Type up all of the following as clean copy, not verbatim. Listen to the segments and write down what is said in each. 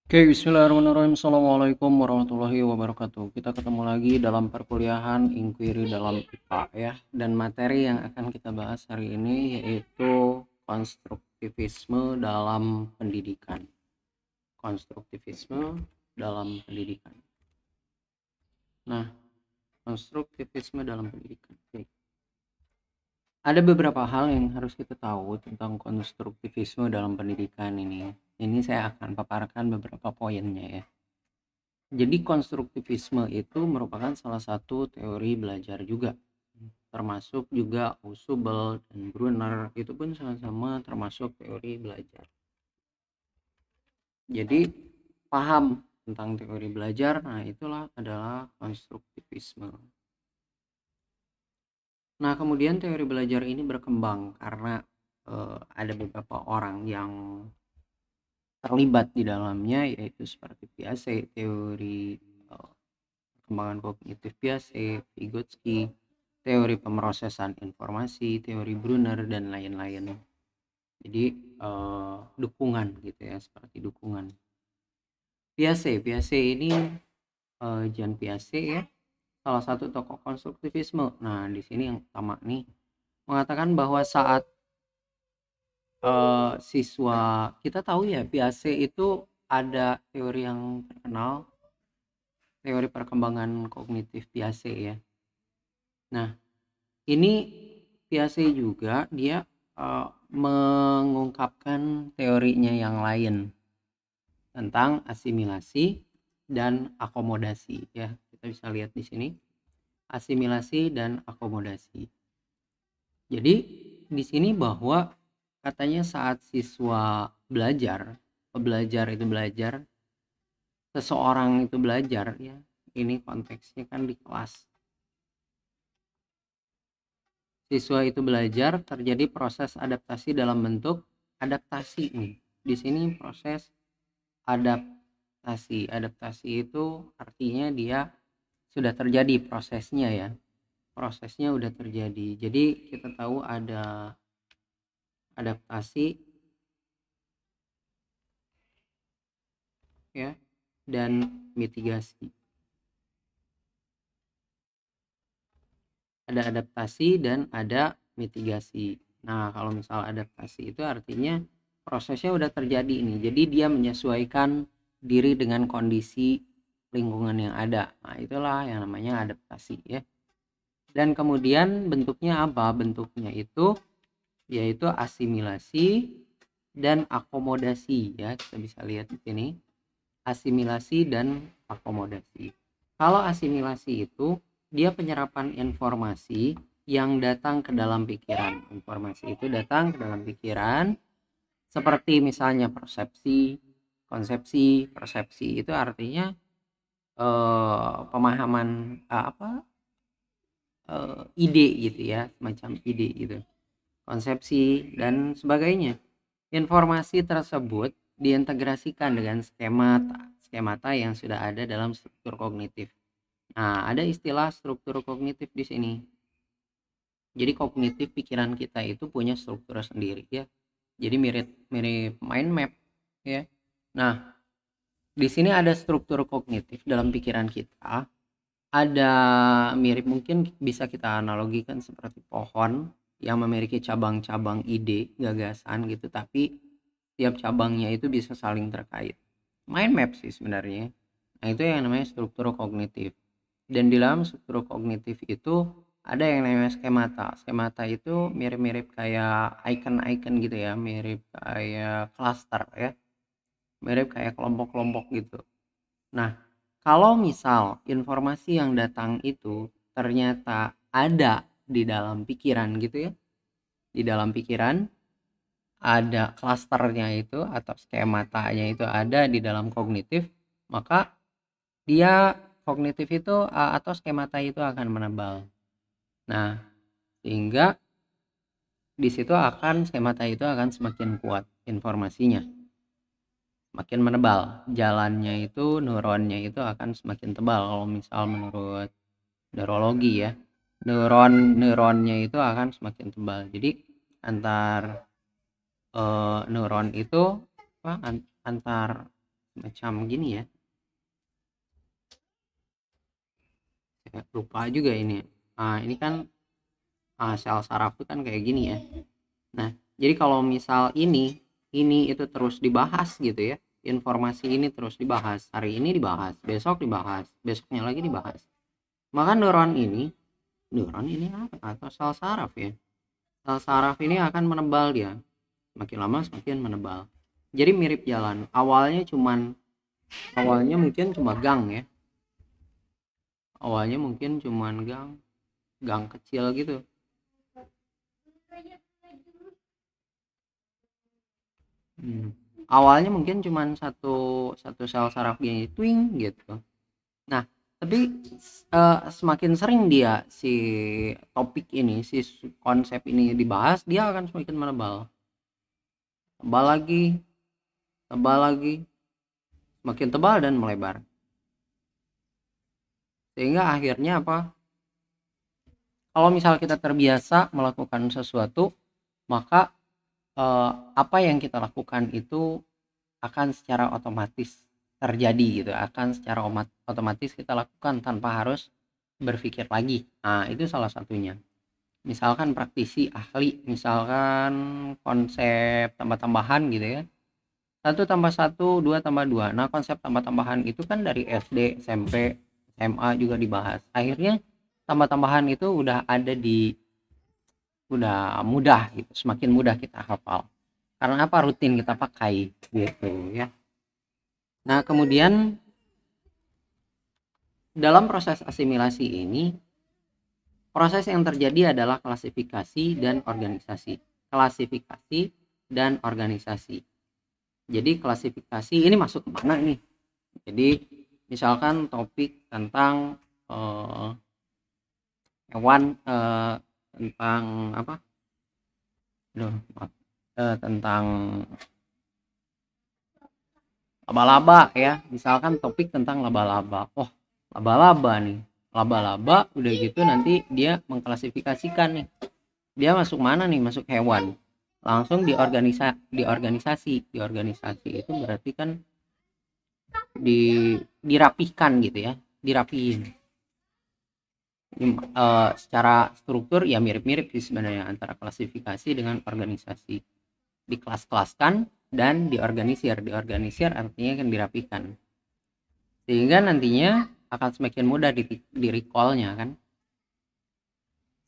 Oke, bismillahirrahmanirrahim. Assalamualaikum warahmatullahi wabarakatuh. Kita ketemu lagi dalam perkuliahan inquiry dalam IPA ya. Dan materi yang akan kita bahas hari ini yaitu konstruktivisme dalam pendidikan. Konstruktivisme dalam pendidikan. Nah, konstruktivisme dalam pendidikan. Oke. Ada beberapa hal yang harus kita tahu tentang konstruktivisme dalam pendidikan ini. Ini saya akan paparkan beberapa poinnya ya. Jadi konstruktivisme itu merupakan salah satu teori belajar juga, termasuk juga Husserl dan Brunner, itu pun sama-sama termasuk teori belajar. Jadi paham tentang teori belajar, nah itulah adalah konstruktivisme. Nah kemudian teori belajar ini berkembang karena ada beberapa orang yang terlibat di dalamnya, yaitu seperti Piaget, teori perkembangan kognitif Piaget, Vygotsky, teori pemrosesan informasi, teori Brunner, dan lain-lain. Jadi dukungan gitu ya, seperti dukungan. Piaget ini Jean Piaget ya, salah satu tokoh konstruktivisme. Nah di sini yang pertama nih mengatakan bahwa saat siswa, kita tahu ya Piaget itu ada teori yang terkenal, teori perkembangan kognitif Piaget ya. Nah ini Piaget juga dia mengungkapkan teorinya yang lain tentang asimilasi dan akomodasi ya. Kita bisa lihat di sini asimilasi dan akomodasi. Jadi di sini bahwa katanya saat siswa belajar itu belajar, seseorang itu belajar ya. Ini konteksnya kan di kelas. Siswa itu belajar, terjadi proses adaptasi dalam bentuk adaptasi nih. Di sini proses adaptasi. Adaptasi itu artinya dia sudah terjadi prosesnya ya. Prosesnya udah terjadi. Jadi kita tahu ada adaptasi ya dan mitigasi. Ada adaptasi dan ada mitigasi. Nah, kalau misal adaptasi itu artinya prosesnya udah terjadi nih. Jadi dia menyesuaikan diri dengan kondisi lingkungan yang ada. Nah, itulah yang namanya adaptasi ya. Dan kemudian bentuknya apa? Bentuknya itu yaitu asimilasi dan akomodasi ya. Kita bisa lihat di sini. Asimilasi dan akomodasi. Kalau asimilasi itu dia penyerapan informasi yang datang ke dalam pikiran. Informasi itu datang ke dalam pikiran seperti misalnya persepsi, konsepsi. Persepsi itu artinya pemahaman ide gitu ya, semacam ide gitu, konsepsi dan sebagainya. Informasi tersebut diintegrasikan dengan skemata yang sudah ada dalam struktur kognitif. Nah, ada istilah struktur kognitif di sini. Jadi kognitif pikiran kita itu punya struktur sendiri ya. Jadi mirip mirip mind map ya. Nah, di sini ada struktur kognitif dalam pikiran kita. Ada mirip, mungkin bisa kita analogikan seperti pohon yang memiliki cabang-cabang ide, gagasan gitu, tapi tiap cabangnya itu bisa saling terkait. Mind map sih sebenarnya. Nah, itu yang namanya struktur kognitif. Dan di dalam struktur kognitif itu ada yang namanya skemata. Skemata itu mirip-mirip kayak icon-icon gitu ya, mirip kayak cluster ya, mirip kayak kelompok-kelompok gitu. Nah, kalau misal informasi yang datang itu ternyata ada di dalam pikiran gitu ya, di dalam pikiran ada klasternya itu atau skematanya itu ada di dalam kognitif, maka dia kognitif itu atau skemata itu akan menebal. Nah, sehingga di situ akan skemata itu akan semakin kuat informasinya, makin menebal jalannya, itu neuronnya itu akan semakin tebal. Kalau misal menurut neurologi ya, neuronnya itu akan semakin tebal. Jadi antar neuron itu antar macam gini ya. Saya lupa juga ini. Ini kan sel saraf itu kan kayak gini ya. Nah, jadi kalau misal ini itu terus dibahas gitu ya. Informasi ini terus dibahas. Hari ini dibahas, besok dibahas, besoknya lagi dibahas. Maka neuron ini apa? Atau sel saraf ya. Sel saraf ini akan menebal dia. Makin lama semakin menebal. Jadi mirip jalan. Awalnya mungkin cuma gang ya. Awalnya mungkin cuma gang kecil gitu. Awalnya mungkin cuma satu sel saraf gini twing gitu. Nah, tapi semakin sering dia si topik ini, si konsep ini dibahas, dia akan semakin menebal. Tebal lagi, semakin tebal dan melebar. Sehingga akhirnya apa? Kalau misal kita terbiasa melakukan sesuatu, maka apa yang kita lakukan itu akan secara otomatis terjadi gitu, akan secara otomatis kita lakukan tanpa harus berpikir lagi. Nah, itu salah satunya. Misalkan praktisi ahli, misalkan konsep tambah-tambahan gitu ya. 1 tambah 1, 2 tambah 2. Nah, konsep tambah-tambahan itu kan dari SD, SMP, SMA juga dibahas. Akhirnya tambah-tambahan itu udah mudah gitu, semakin mudah kita hafal. Karena apa? Rutin kita pakai gitu ya. Nah, kemudian dalam proses asimilasi ini, proses yang terjadi adalah klasifikasi dan organisasi. Klasifikasi dan organisasi. Jadi klasifikasi ini masuk kemana nih? Jadi misalkan topik tentang hewan, tentang apa? Tentang laba-laba ya. Misalkan topik tentang laba-laba. Oh, laba-laba nih. Laba-laba udah gitu nanti dia mengklasifikasikan nih. Dia masuk mana nih? Masuk hewan. Langsung diorganisasi itu berarti kan dirapihkan gitu ya, dirapihin. Secara struktur ya mirip-mirip sih sebenarnya antara klasifikasi dengan organisasi. Dikelas-kelaskan dan diorganisir artinya kan dirapihkan, sehingga nantinya akan semakin mudah di recall-nya kan.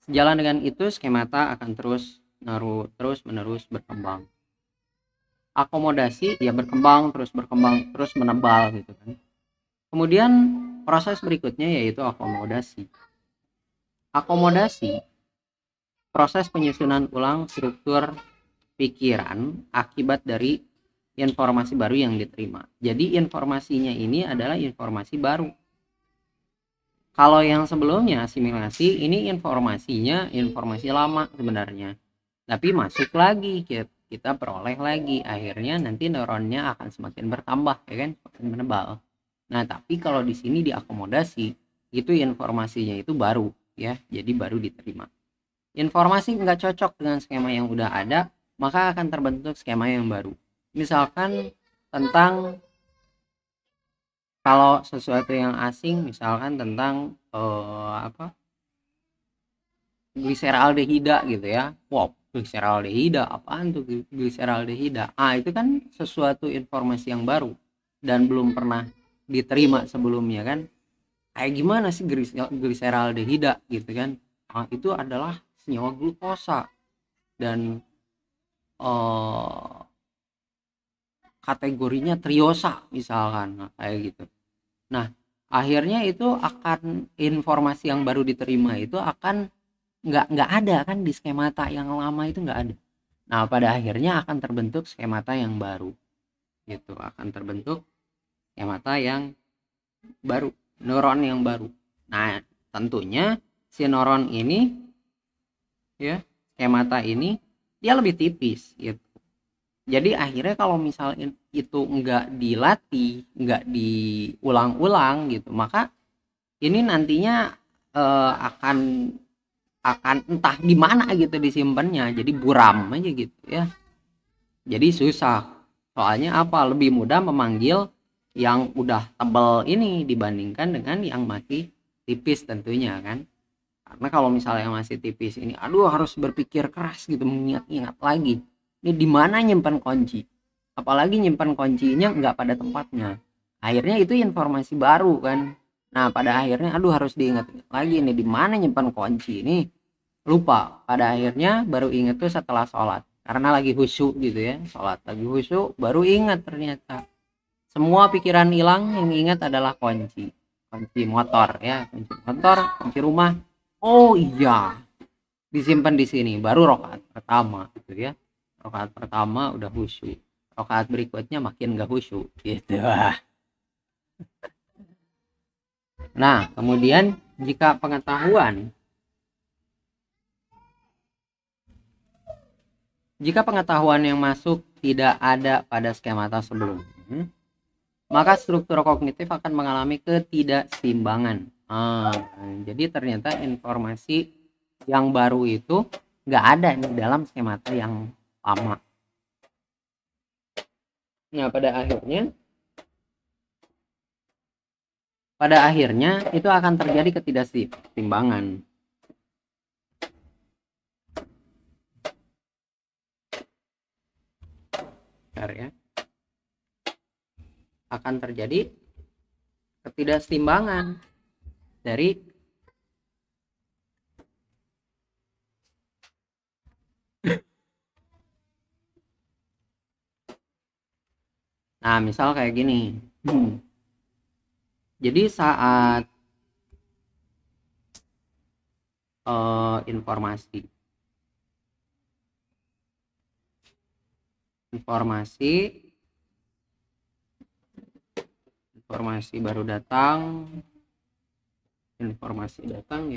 Sejalan dengan itu skemata akan terus menerus berkembang. Akomodasi ya berkembang terus menebal gitu kan. Kemudian proses berikutnya yaitu akomodasi. Proses penyusunan ulang struktur pikiran akibat dari informasi baru yang diterima. Jadi informasinya ini adalah informasi baru. Kalau yang sebelumnya asimilasi, ini informasinya informasi lama sebenarnya, tapi masuk lagi, kita peroleh lagi, akhirnya nanti neuronnya akan semakin bertambah ya kan, semakin menebal. Nah, tapi kalau di sini diakomodasi, itu informasinya itu baru ya, jadi baru diterima. Informasi nggak cocok dengan skema yang udah ada, maka akan terbentuk skema yang baru. Misalkan tentang kalau sesuatu yang asing, misalkan tentang gliseraldehida gitu ya. Wow, gliseraldehida apaan tuh gliseraldehida? Itu kan sesuatu informasi yang baru dan belum pernah diterima sebelumnya kan. Kayak gimana sih gliseraldehida gitu kan? Itu adalah senyawa glukosa dan kategorinya triosa misalkan, kayak gitu. Nah, akhirnya itu akan informasi yang baru diterima itu akan nggak ada kan di skemata yang lama itu nggak ada. Nah, pada akhirnya akan terbentuk skemata yang baru gitu, akan terbentuk skemata yang baru, neuron yang baru. Nah, tentunya si neuron ini ya, skemata ini dia lebih tipis gitu. Jadi akhirnya kalau misalnya itu nggak dilatih, nggak diulang-ulang gitu, maka ini nantinya akan entah di mana gitu disimpannya, jadi buram aja gitu ya. Jadi susah. Soalnya apa? Lebih mudah memanggil yang udah tebal ini dibandingkan dengan yang masih tipis tentunya kan. Karena kalau misalnya masih tipis ini, aduh harus berpikir keras gitu, mengingat-ingat lagi. Ini di mana nyimpan kunci? Apalagi nyimpan kuncinya nggak pada tempatnya. Akhirnya itu informasi baru kan. Nah pada akhirnya, aduh harus diingat lagi nih di mana nyimpan kunci ini. Lupa. Pada akhirnya baru ingat tuh setelah sholat. Karena lagi khusyuk gitu ya, sholat lagi khusyuk, baru ingat ternyata. Semua pikiran hilang, yang ingat adalah kunci. Kunci motor ya, kunci motor, kunci rumah. Oh iya, disimpan di sini. Baru rokaat pertama gitu ya. Rokaat pertama udah khusyuk. Rokaat berikutnya makin gak khusyuk gitu. Nah, kemudian jika pengetahuan yang masuk tidak ada pada skemata sebelumnya, maka struktur kognitif akan mengalami ketidakseimbangan. Jadi ternyata informasi yang baru itu nggak ada nih dalam skemata yang lama. Nah, pada akhirnya itu akan terjadi ketidakseimbangan. Bentar ya. Akan terjadi ketidakseimbangan dari nah misal kayak gini. Jadi saat informasi baru datang, informasi datang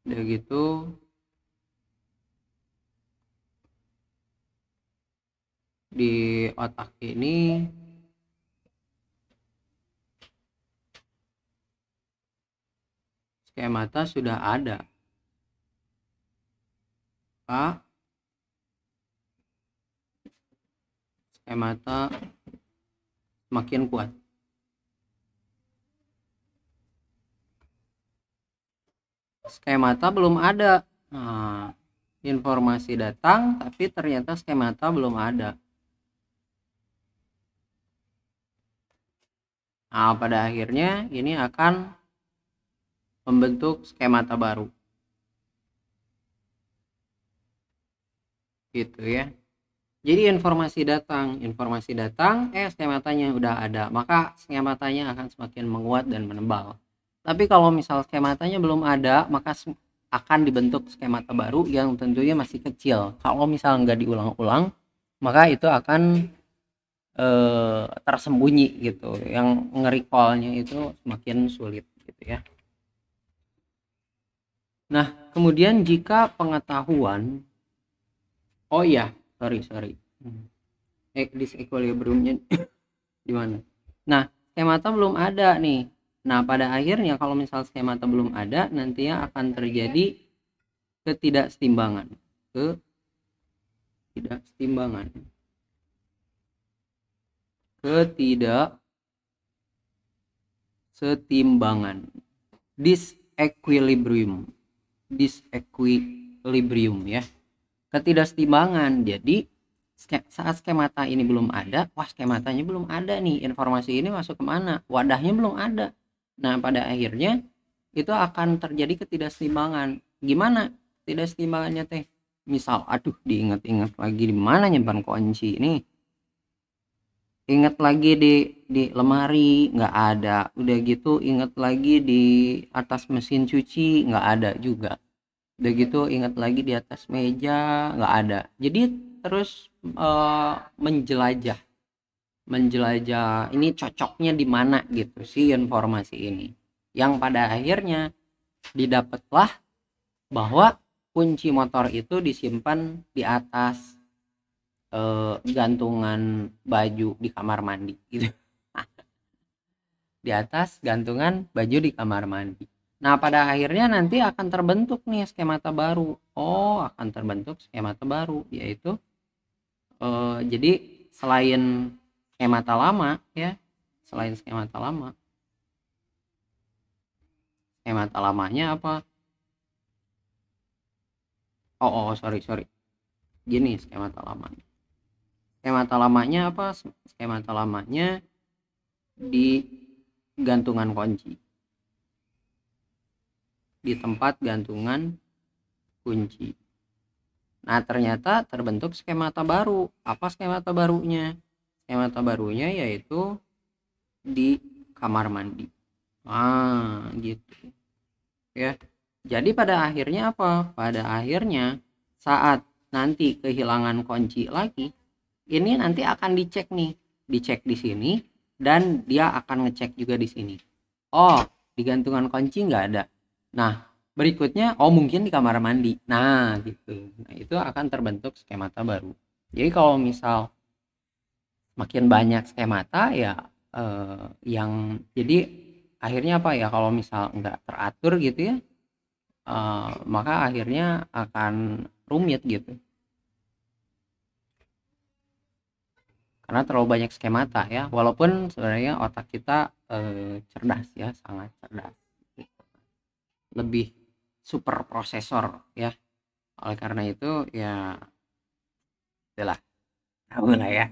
udah gitu di otak ini skemata sudah ada, Pak. Skemata makin kuat. Skemata belum ada. Nah, informasi datang tapi ternyata skemata belum ada. Nah, pada akhirnya ini akan membentuk skemata baru. Gitu ya. Jadi informasi datang, skematanya udah ada, maka skematanya akan semakin menguat dan menebal. Tapi kalau misal skematanya belum ada, maka akan dibentuk skemata baru yang tentunya masih kecil. Kalau misal nggak diulang-ulang, maka itu akan tersembunyi gitu. Yang nge-recall-nya itu semakin sulit gitu ya. Nah, kemudian jika pengetahuan, oh iya, sorry. Disequilibriumnya di mana? Nah, skemata belum ada nih. Nah, pada akhirnya kalau misal skemata belum ada, nantinya akan terjadi ketidakseimbangan. Disequilibrium ya. Ketidakseimbangan. Jadi saat skemata ini belum ada, skematanya belum ada nih, informasi ini masuk kemana, wadahnya belum ada. Nah pada akhirnya itu akan terjadi ketidakseimbangan. Gimana ketidakseimbangannya teh? Misal aduh diingat-ingat lagi di mana nyimpan kunci ini, ingat lagi di lemari nggak ada, udah gitu ingat lagi di atas mesin cuci nggak ada juga, udah gitu ingat lagi di atas meja nggak ada. Jadi terus menjelajah ini cocoknya di mana gitu sih informasi ini, yang pada akhirnya didapatlah bahwa kunci motor itu disimpan di atas gantungan baju di kamar mandi gitu. Di atas gantungan baju di kamar mandi. Nah, pada akhirnya nanti akan terbentuk nih skemata baru. Oh, akan terbentuk skemata baru, yaitu jadi selain skemata lama ya, selain skemata lamanya apa? Sorry, gini skemata lamanya. Skemata lamanya apa? Skemata lamanya di gantungan kunci, di tempat gantungan kunci. Nah, ternyata terbentuk skemata baru. Apa skemata barunya? Skemata barunya yaitu di kamar mandi. Gitu ya. Jadi pada akhirnya apa? Pada akhirnya saat nanti kehilangan kunci lagi, ini nanti akan dicek nih, dicek di sini, dan dia akan ngecek juga di sini. Oh, di gantungan kunci nggak ada. Nah, berikutnya, oh mungkin di kamar mandi. Nah, gitu. Nah, itu akan terbentuk skemata baru. Jadi kalau misal makin banyak skemata ya, yang jadi akhirnya apa ya, kalau misal nggak teratur gitu ya, maka akhirnya akan rumit gitu. Karena terlalu banyak skemata ya, walaupun sebenarnya otak kita cerdas ya, sangat cerdas gitu. Lebih super prosesor ya, oleh karena itu ya itulah, tahu lah ya.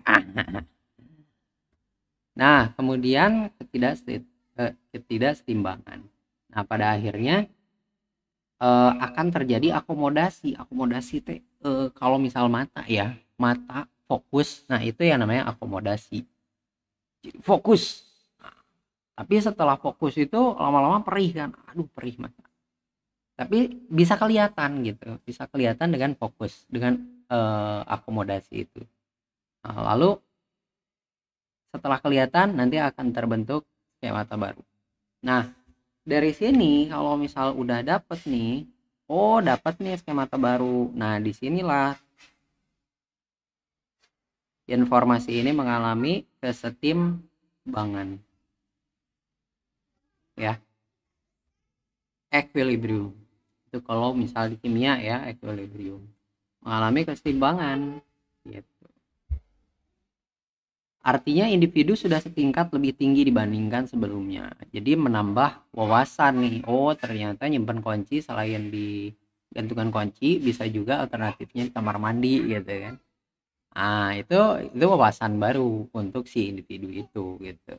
Nah, kemudian ketidaksetimbangan. Nah, pada akhirnya akan terjadi akomodasi. Akomodasi teh, kalau misal mata ya, mata fokus, nah itu yang namanya akomodasi. Fokus. Tapi setelah fokus itu lama-lama perih kan, aduh perih mata. Tapi bisa kelihatan gitu, bisa kelihatan dengan fokus, dengan akomodasi itu. Nah, lalu setelah kelihatan nanti akan terbentuk skemata baru. Nah, dari sini kalau misal udah dapet nih, oh dapat nih skemata baru. Nah, disinilah informasi ini mengalami kesetimbangan ya, equilibrium. Itu kalau misal di kimia ya, equilibrium mengalami kesetimbangan gitu. Artinya individu sudah setingkat lebih tinggi dibandingkan sebelumnya. Jadi menambah wawasan nih. Oh, ternyata nyimpen kunci selain di gantungan kunci bisa juga alternatifnya di kamar mandi gitu kan. Itu wawasan baru untuk si individu itu gitu.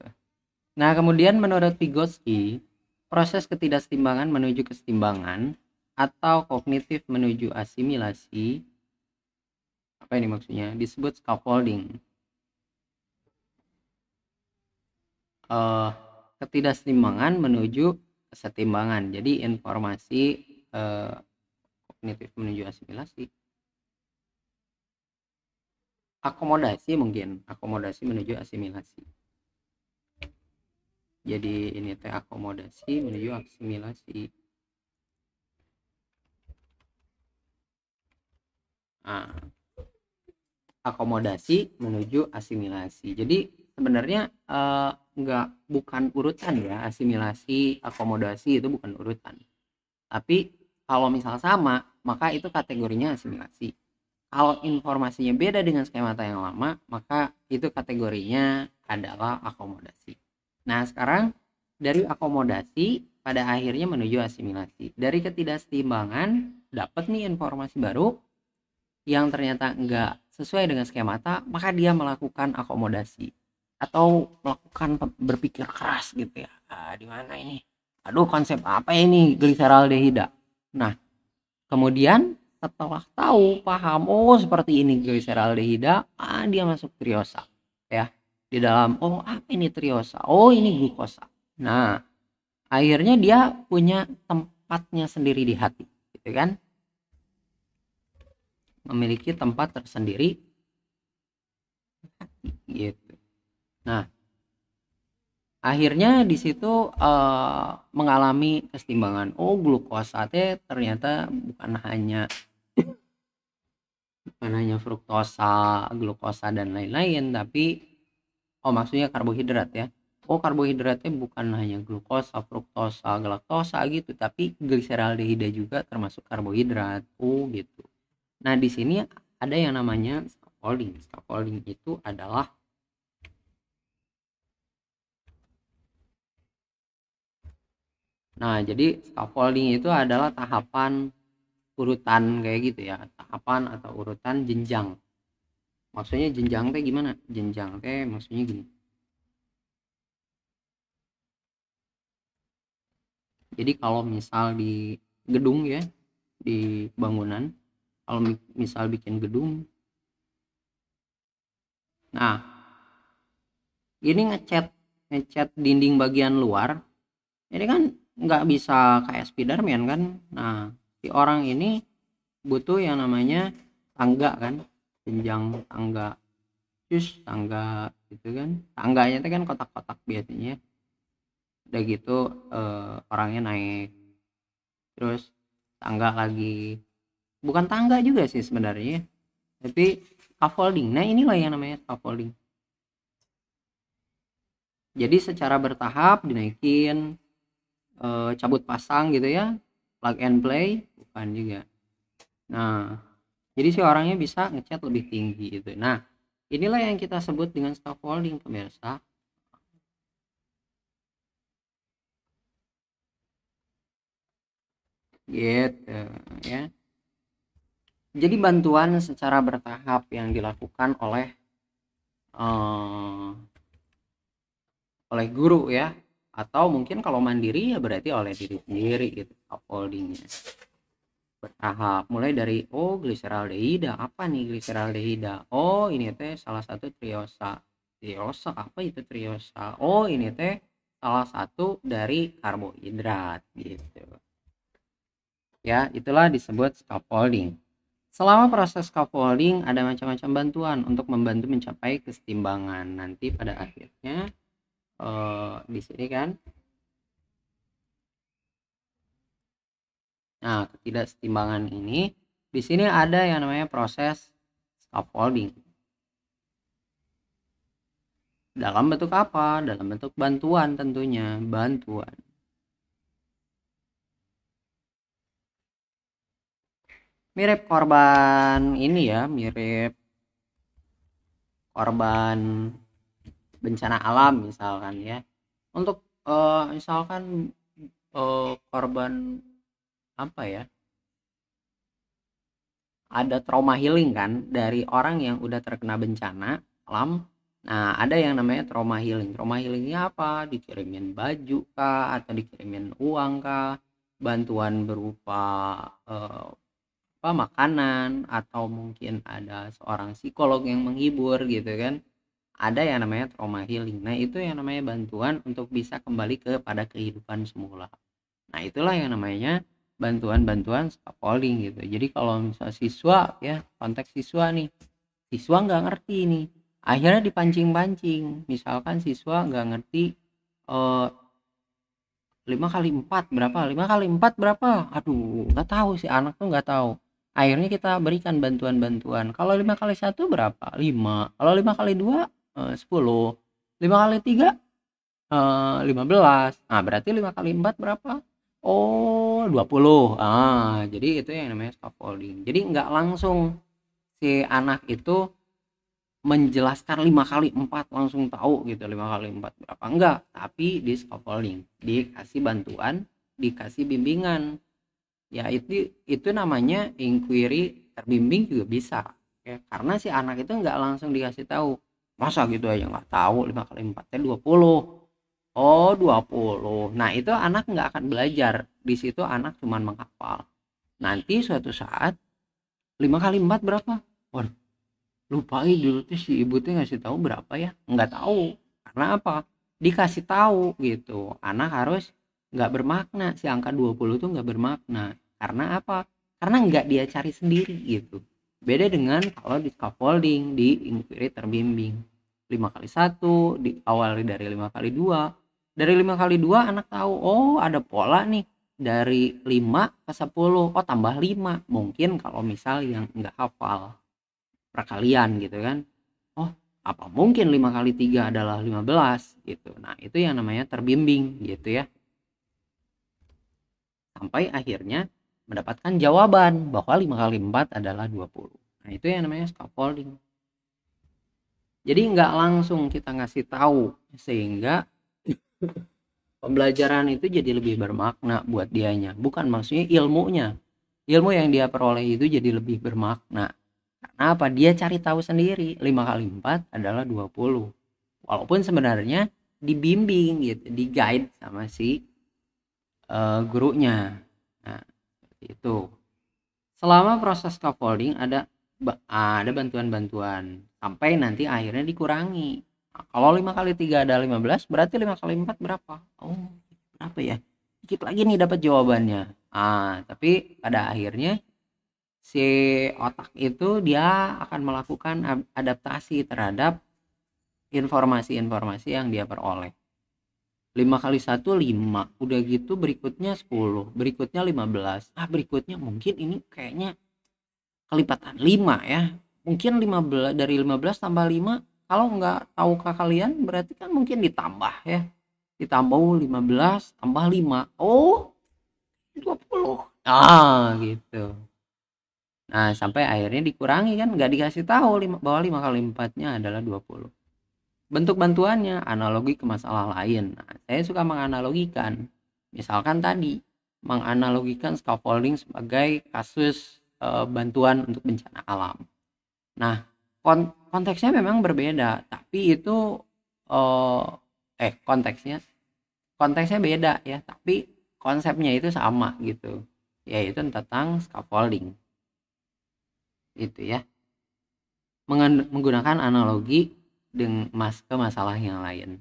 Nah, kemudian menurut Vygotsky, proses ketidaksetimbangan menuju kesetimbangan atau kognitif menuju asimilasi, apa ini maksudnya? Disebut scaffolding. Ketidaksetimbangan menuju kesetimbangan. Jadi informasi kognitif menuju asimilasi. Akomodasi menuju asimilasi. Jadi ini teh akomodasi menuju asimilasi. Akomodasi menuju asimilasi. Jadi sebenarnya bukan urutan ya, asimilasi, akomodasi itu bukan urutan. Tapi kalau misal sama, maka itu kategorinya asimilasi. Kalau informasinya beda dengan skemata yang lama, maka itu kategorinya adalah akomodasi. Nah, sekarang dari akomodasi pada akhirnya menuju asimilasi. Dari ketidaksetimbangan dapat nih informasi baru yang ternyata enggak sesuai dengan skemata, maka dia melakukan akomodasi atau melakukan berpikir keras gitu ya. Di mana ini? Aduh, konsep apa ini gliseraldehida? Nah, kemudian setelah tahu paham seperti ini gliseraldehida, dia masuk triosa ya. Di dalam apa ini triosa? Ini glukosa. Nah, akhirnya dia punya tempatnya sendiri di hati gitu kan, memiliki tempat tersendiri gitu. Nah, akhirnya di situ mengalami kesetimbangan. Glukosa ternyata bukan hanya fruktosa, glukosa dan lain-lain, tapi maksudnya karbohidrat ya. oh karbohidratnya bukan hanya glukosa, fruktosa, galaktosa gitu, tapi gliseraldehida juga termasuk karbohidrat. Oh gitu. Nah di sini ada yang namanya scaffolding. Scaffolding itu adalah jadi scaffolding itu adalah tahapan urutan kayak gitu ya, tahapan atau urutan jenjang. Maksudnya jenjang teh gimana? Jenjang teh maksudnya gini. Jadi kalau misal di gedung ya, di bangunan, kalau misal bikin gedung, nah ini ngecat ngecat dinding bagian luar, ini kan nggak bisa kayak Spiderman kan. Nah si orang ini butuh yang namanya tangga kan, jenjang tangga, terus tangga gitu kan, tangganya itu kan kotak-kotak biasanya. Udah gitu orangnya naik, terus tangga lagi, bukan tangga juga sih sebenarnya, tapi scaffolding. Nah inilah yang namanya scaffolding. Jadi secara bertahap dinaikin, cabut pasang gitu ya, plug and play bukan juga. Nah jadi si orangnya bisa ngecat lebih tinggi gitu. Nah inilah yang kita sebut dengan scaffolding pemirsa gitu ya. Jadi bantuan secara bertahap yang dilakukan eh, oleh guru ya, atau mungkin kalau mandiri ya berarti oleh diri sendiri gitu scaffoldingnya. Bertahap mulai dari oh gliseraldehida, apa nih gliseraldehida, oh ini teh salah satu triosa. Triosa apa itu triosa? Oh ini teh salah satu dari karbohidrat gitu ya. Itulah disebut scaffolding. Selama proses scaffolding ada macam-macam bantuan untuk membantu mencapai kesetimbangan. Nanti pada akhirnya di sini kan, nah ketidaksetimbangan ini di sini ada yang namanya proses scaffolding. Dalam bentuk apa? Dalam bentuk bantuan tentunya, bantuan. Mirip korban ini ya, mirip korban bencana alam misalkan ya. Untuk misalkan korban apa ya? Ada trauma healing kan dari orang yang udah terkena bencana alam. Nah, ada yang namanya trauma healing. Trauma healingnya apa? Dikirimin baju kah, atau dikirimin uang kah, bantuan berupa eh, apa makanan, atau mungkin ada seorang psikolog yang menghibur gitu kan. Ada yang namanya trauma healing. Nah, itu yang namanya bantuan untuk bisa kembali kepada kehidupan semula. Nah, itulah yang namanya bantuan-bantuan scaffolding gitu. Jadi kalau misal siswa ya, konteks siswa nih, siswa nggak ngerti nih, akhirnya dipancing-pancing. Misalkan siswa nggak ngerti 5 kali 4 berapa, 5 kali 4 berapa, aduh nggak tahu, si anak tuh nggak tahu. Akhirnya kita berikan bantuan-bantuan, kalau 5 kali 1 berapa, 5, kalau 5 kali 2 10, 5 kali 3 15. Nah, berarti 5 kali 4 berapa? Oh, 20. Jadi itu yang namanya scaffolding. Jadi nggak langsung si anak itu menjelaskan 5 kali 4 langsung tahu gitu 5 kali 4 berapa. Enggak, tapi di scaffolding, dikasih bantuan, dikasih bimbingan. Ya itu namanya inquiry terbimbing juga bisa. Ya, karena si anak itu nggak langsung dikasih tahu. Masa gitu aja nggak tahu 5 kali 4 20. Oh 20. Nah itu anak nggak akan belajar. Di situ anak cuman menghafal. Nanti suatu saat 5 kali 4 berapa? Waduh, lupa dulu tuh si ibu tuh ngasih tahu berapa ya? Nggak tahu. Karena apa? Dikasih tahu gitu. Anak harus nggak bermakna. Si angka 20 tuh nggak bermakna. Karena apa? Karena nggak dia cari sendiri gitu. Beda dengan kalau di scaffolding, di inquiry terbimbing. 5 kali 1 diawali dari 5 kali 2. Dari 5 kali 2 anak tahu, oh ada pola nih. Dari 5 ke 10, oh tambah 5. Mungkin kalau misal yang nggak hafal perkalian gitu kan. Oh Apa mungkin 5 kali 3 adalah 15 gitu. Nah, itu yang namanya terbimbing gitu ya. Sampai akhirnya mendapatkan jawaban bahwa 5 kali 4 adalah 20. Nah, itu yang namanya scaffolding. Jadi nggak langsung kita ngasih tahu, sehingga pembelajaran itu jadi lebih bermakna buat dianya. Bukan maksudnya ilmunya. Ilmu yang dia peroleh itu jadi lebih bermakna. Karena apa? Dia cari tahu sendiri. 5 kali 4 adalah 20. Walaupun sebenarnya dibimbing gitu, di guide sama si gurunya. Nah, seperti itu. Selama proses scaffolding ada bantuan-bantuan sampai nanti akhirnya dikurangi. Nah, kalau 5 kali 3 ada 15, berarti 5 kali 4 berapa? Oh, berapa ya? Dikit lagi nih dapat jawabannya. Tapi pada akhirnya si otak itu dia akan melakukan adaptasi terhadap informasi-informasi yang dia peroleh. 5 kali 1 5, udah gitu berikutnya 10, berikutnya 15. Berikutnya mungkin ini kayaknya kelipatan 5 ya. Mungkin 15, dari 15 tambah 5, kalau nggak tahukah kalian berarti kan mungkin ditambah ya. Ditambah 15 tambah 5. Oh, 20. Gitu. Nah, sampai akhirnya dikurangi kan, nggak dikasih tahu bahwa 5 kali 4-nya adalah 20. Bentuk bantuannya analogi ke masalah lain. Nah, saya suka menganalogikan. Misalkan tadi menganalogikan scaffolding sebagai kasus bantuan untuk bencana alam. Nah, konteksnya memang berbeda, tapi itu konteksnya beda ya, tapi konsepnya itu sama gitu, yaitu tentang scaffolding. Itu ya. Menggunakan analogi ke masalah yang lain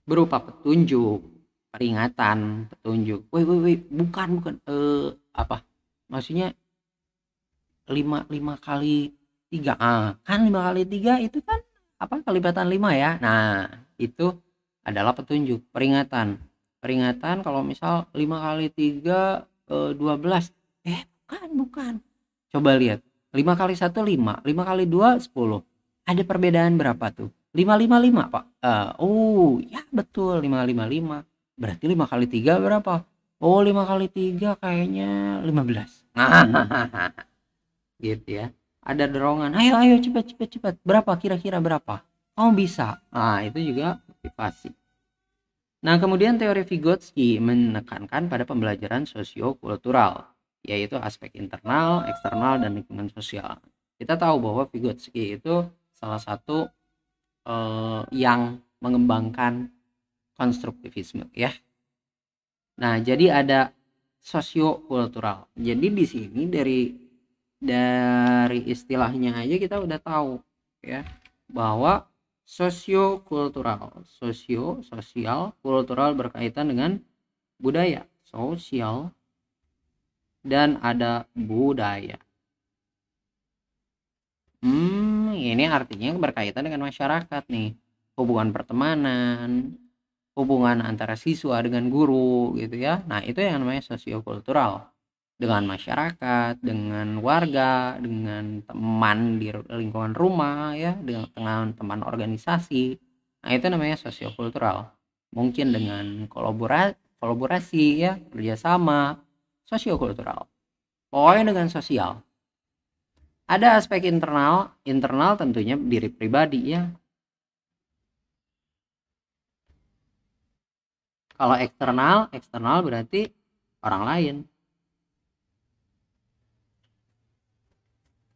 berupa petunjuk, peringatan, petunjuk. Woi, bukan apa maksudnya 5 kali 3. Kan 5 kali 3 itu kan apa, kelipatan 5 ya. Nah, itu adalah petunjuk, peringatan kalau misal 5 kali 3 12. Bukan. Coba lihat. 5 kali 1 5, 5 kali 2 10. Ada perbedaan berapa tuh? 555, Pak. Ya betul, 555. Berarti 5 kali 3 berapa? 5 kali 3 kayaknya 15. Gitu ya. Ada dorongan. Ayo cepat. Berapa kira-kira berapa? Kamu bisa. Nah, itu juga motivasi. Nah, kemudian teori Vygotsky menekankan pada pembelajaran sosiokultural, yaitu aspek internal, eksternal, dan lingkungan sosial. Kita tahu bahwa Vygotsky itu salah satu yang mengembangkan konstruktivisme ya. Nah, jadi ada sosiokultural. Jadi di sini dari istilahnya aja kita udah tahu ya, bahwa sosial kultural berkaitan dengan budaya, sosial, dan ada budaya. Ini artinya berkaitan dengan masyarakat nih, hubungan pertemanan, hubungan antara siswa dengan guru gitu ya. Nah, itu yang namanya sosiokultural, dengan masyarakat, dengan warga, dengan teman di lingkungan rumah ya, dengan teman organisasi. Nah, itu namanya sosiokultural. Mungkin dengan kolaborasi ya, kerjasama, sosiokultural. Pokoknya dengan sosial. Ada aspek internal tentunya diri pribadi ya. Kalau eksternal berarti orang lain.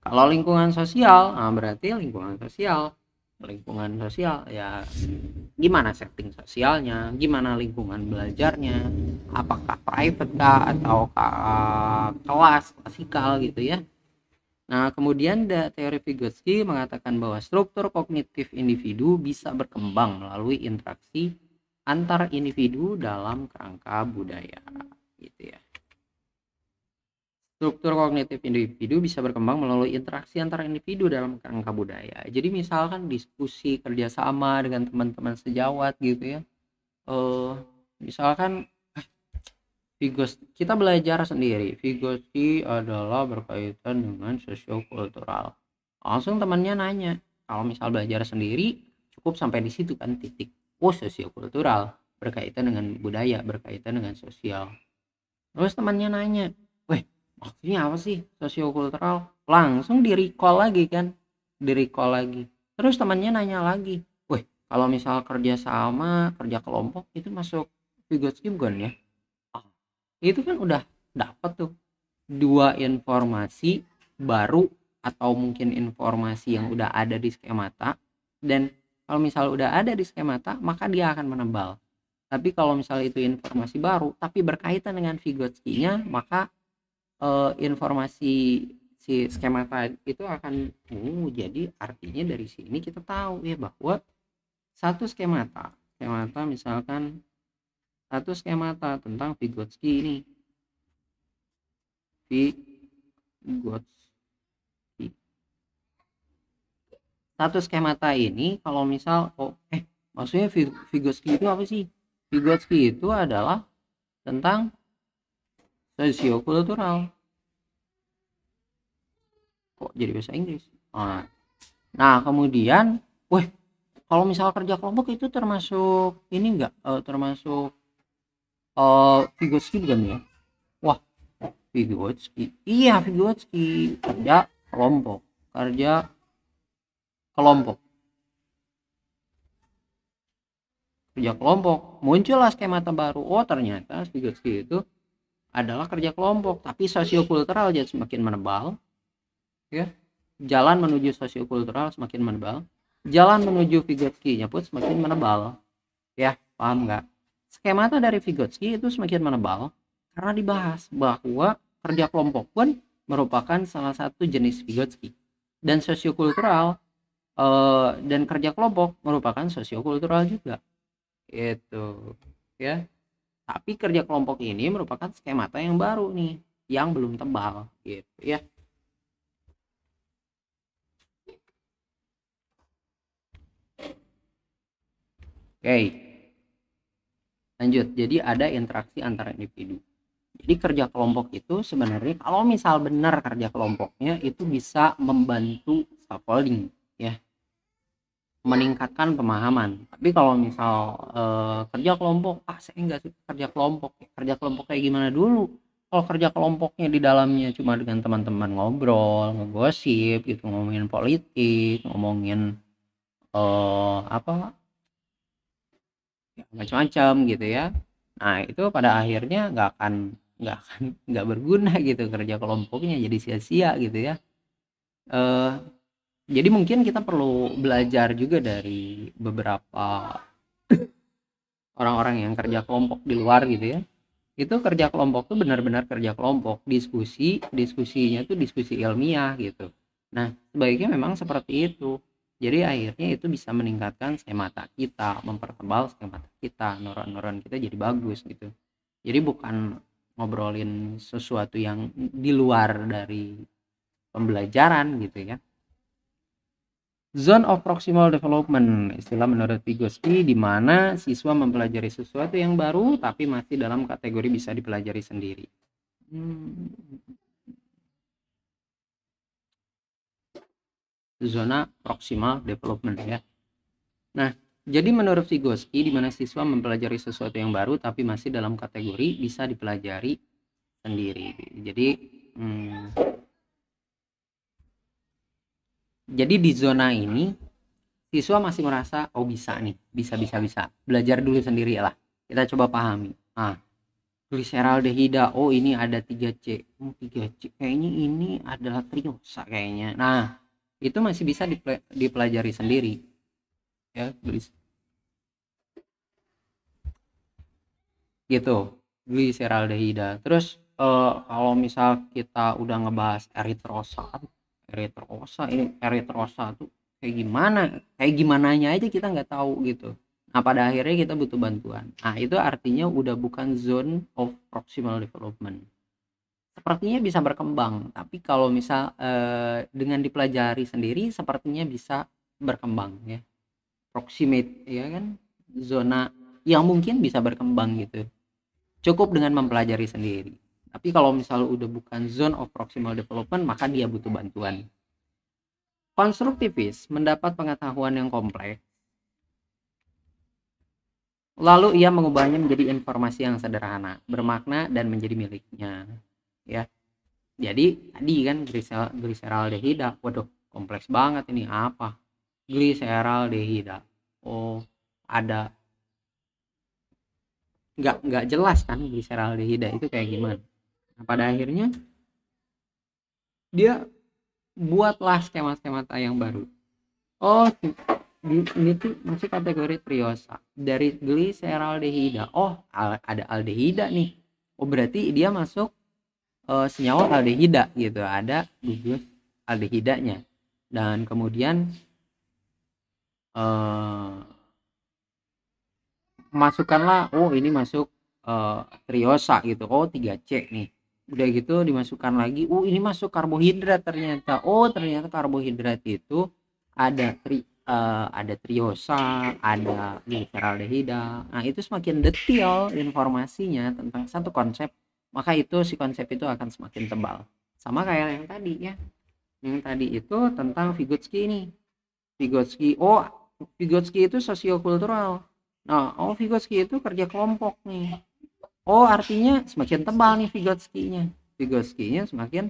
Kalau lingkungan sosial, berarti lingkungan sosial ya, gimana setting sosialnya, gimana lingkungan belajarnya, apakah private kah atau kelas klasikal gitu ya. Nah, kemudian teori Vygotsky mengatakan bahwa struktur kognitif individu bisa berkembang melalui interaksi antar individu dalam kerangka budaya gitu ya. Struktur kognitif individu bisa berkembang melalui interaksi antar individu dalam kerangka budaya. Jadi misalkan diskusi kerjasama dengan teman-teman sejawat gitu ya. Misalkan kita belajar sendiri. Vygotsky adalah berkaitan dengan sosiokultural. Langsung temannya nanya, Kalau misal belajar sendiri cukup sampai di situ kan, titik. Oh, sosiokultural berkaitan dengan budaya, berkaitan dengan sosial. Terus temannya nanya, weh, maksudnya apa sih sosiokultural? Langsung di recall lagi kan, di recall lagi. Terus temannya nanya lagi, weh, kalau misal kerja sama, kerja kelompok itu masuk Vygotsky bukan ya? Ah, itu kan udah dapat tuh dua informasi baru, atau mungkin informasi yang udah ada di skemata. Dan kalau misal udah ada di skemata, maka dia akan menebal. Tapi kalau misal itu informasi baru tapi berkaitan dengan Vygotsky-nya, maka informasi si skemata itu akan jadi artinya dari sini kita tahu ya bahwa satu skemata misalkan satu skemata tentang Vygotsky ini, Vygotsky, satu skemata ini kalau misal maksudnya Vygotsky itu apa sih? Vygotsky itu adalah tentang sosiokultural. Kok jadi bahasa Inggris? Nah kemudian, kalau misal kerja kelompok itu termasuk ini enggak? Termasuk Vygotsky bukan ya? Wah, Vygotsky. Iya, Vygotsky kerja kelompok, kerja kelompok. Kerja kelompok, muncullah skemata baru. Oh, ternyata Vygotsky itu adalah kerja kelompok, tapi sosiokultural jadi semakin menebal. Ya, jalan menuju sosiokultural semakin menebal, jalan menuju Vygotsky-nya pun semakin menebal. Ya, paham nggak? Skemata dari Vygotsky itu semakin menebal karena dibahas bahwa kerja kelompok pun merupakan salah satu jenis Vygotsky, dan sosiokultural dan kerja kelompok merupakan sosiokultural juga. Itu ya. Tapi kerja kelompok ini merupakan skemata yang baru nih, yang belum tebal gitu ya. Oke, lanjut. Jadi ada interaksi antara individu. Jadi kerja kelompok itu sebenarnya kalau misal benar kerja kelompoknya itu bisa membantu scaffolding ya, meningkatkan pemahaman. Tapi kalau misal kerja kelompok, saya enggak sih kerja kelompok. Kerja kelompok kayak gimana dulu? Kalau kerja kelompoknya di dalamnya cuma dengan teman-teman ngobrol, ngegosip gitu, ngomongin politik, ngomongin apa ya, macam-macam gitu ya. Nah itu pada akhirnya nggak berguna gitu kerja kelompoknya, jadi sia-sia gitu ya. Jadi mungkin kita perlu belajar juga dari beberapa orang-orang yang kerja kelompok di luar gitu ya. Itu kerja kelompok tuh benar-benar kerja kelompok, diskusinya tuh diskusi ilmiah gitu. Nah sebaiknya memang seperti itu. Jadi akhirnya itu bisa meningkatkan skemata kita, mempertebal skemata kita, neuron-neuron kita jadi bagus gitu. Jadi bukan ngobrolin sesuatu yang di luar dari pembelajaran gitu ya. Zone of proximal development, istilah menurut Vygotsky, di mana siswa mempelajari sesuatu yang baru tapi masih dalam kategori bisa dipelajari sendiri. Zona proximal development ya. Nah, jadi menurut Vygotsky, di mana siswa mempelajari sesuatu yang baru tapi masih dalam kategori bisa dipelajari sendiri. Jadi di zona ini siswa masih merasa bisa nih, bisa belajar dulu sendiri lah, kita coba pahami. Gliseraldehida, ini ada 3C, 3C kayaknya ini adalah triosa kayaknya. Nah itu masih bisa dipelajari sendiri ya, gitu, gliseraldehida. Terus kalau misal kita udah ngebahas eritrosa tuh kayak gimananya aja kita nggak tahu gitu. Nah pada akhirnya kita butuh bantuan. Nah itu artinya udah bukan zone of proximal development. Sepertinya bisa berkembang, tapi kalau misal dengan dipelajari sendiri sepertinya bisa berkembang ya, proximate ya kan, zona yang mungkin bisa berkembang gitu, cukup dengan mempelajari sendiri. Tapi kalau misal udah bukan zone of proximal development, maka dia butuh bantuan. Konstruktivis mendapat pengetahuan yang kompleks, lalu ia mengubahnya menjadi informasi yang sederhana, bermakna dan menjadi miliknya. Ya, jadi tadi kan gliseraldehida, waduh kompleks banget ini, apa gliseraldehida? Oh, ada nggak jelas kan gliseraldehida itu kayak gimana. Nah, pada akhirnya dia buatlah skema-skema yang baru. Oh, ini tuh masih kategori triosa dari gliseraldehida. Oh, ada aldehida nih. Oh, berarti dia masuk senyawa aldehida gitu. Ada gugus aldehidanya. Dan kemudian masukkanlah, oh ini masuk triosa gitu. Oh, 3C nih. Udah gitu dimasukkan lagi, oh ini masuk karbohidrat ternyata. Oh, ternyata karbohidrat itu ada triosa, ada gliseraldehida. Nah, itu semakin detail informasinya tentang satu konsep, maka itu si konsep itu akan semakin tebal. Sama kayak yang tadi ya. Yang tadi itu tentang Vygotsky ini. Vygotsky itu sosiokultural. Nah, Vygotsky itu kerja kelompok nih. Oh, artinya semakin tebal nih Vygotsky-nya. Vygotsky-nya semakin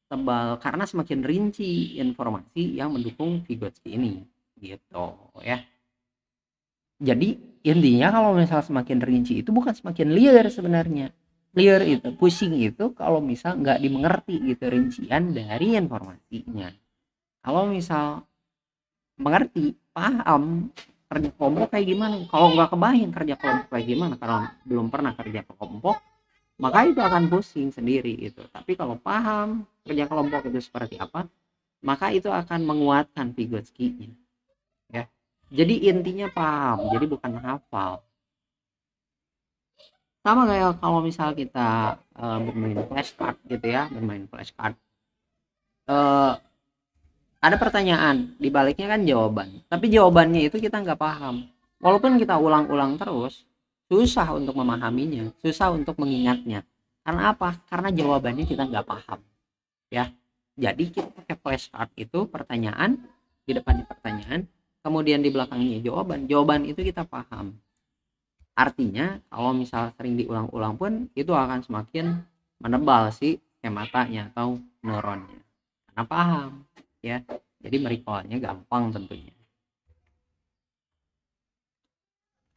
tebal karena semakin rinci informasi yang mendukung Vygotsky ini. Gitu ya. Jadi intinya kalau misal semakin rinci itu bukan semakin liar sebenarnya. Liar itu, pusing itu kalau misal nggak dimengerti gitu rincian dari informasinya. Kalau misal mengerti, paham kerja kelompok kayak gimana, kalau nggak kebayang kerja kelompok kayak gimana kalau belum pernah kerja kelompok, maka itu akan pusing sendiri itu. Tapi kalau paham kerja kelompok itu seperti apa, maka itu akan menguatkan Vygotsky-nya ya. Jadi intinya paham, jadi bukan hafal. Sama kayak kalau misal kita bermain flashcard gitu ya, bermain flashcard, ada pertanyaan, di baliknya kan jawaban. Tapi jawabannya itu kita nggak paham. Walaupun kita ulang-ulang terus, susah untuk memahaminya, susah untuk mengingatnya. Karena apa? Karena jawabannya kita nggak paham. Ya, jadi kita pakai flashcard itu pertanyaan, di depannya pertanyaan, kemudian di belakangnya jawaban. Jawaban itu kita paham. Artinya, kalau misal sering diulang-ulang pun, itu akan semakin menebal si schematanya atau neuronnya. Karena paham. Ya, jadi merecallnya gampang tentunya.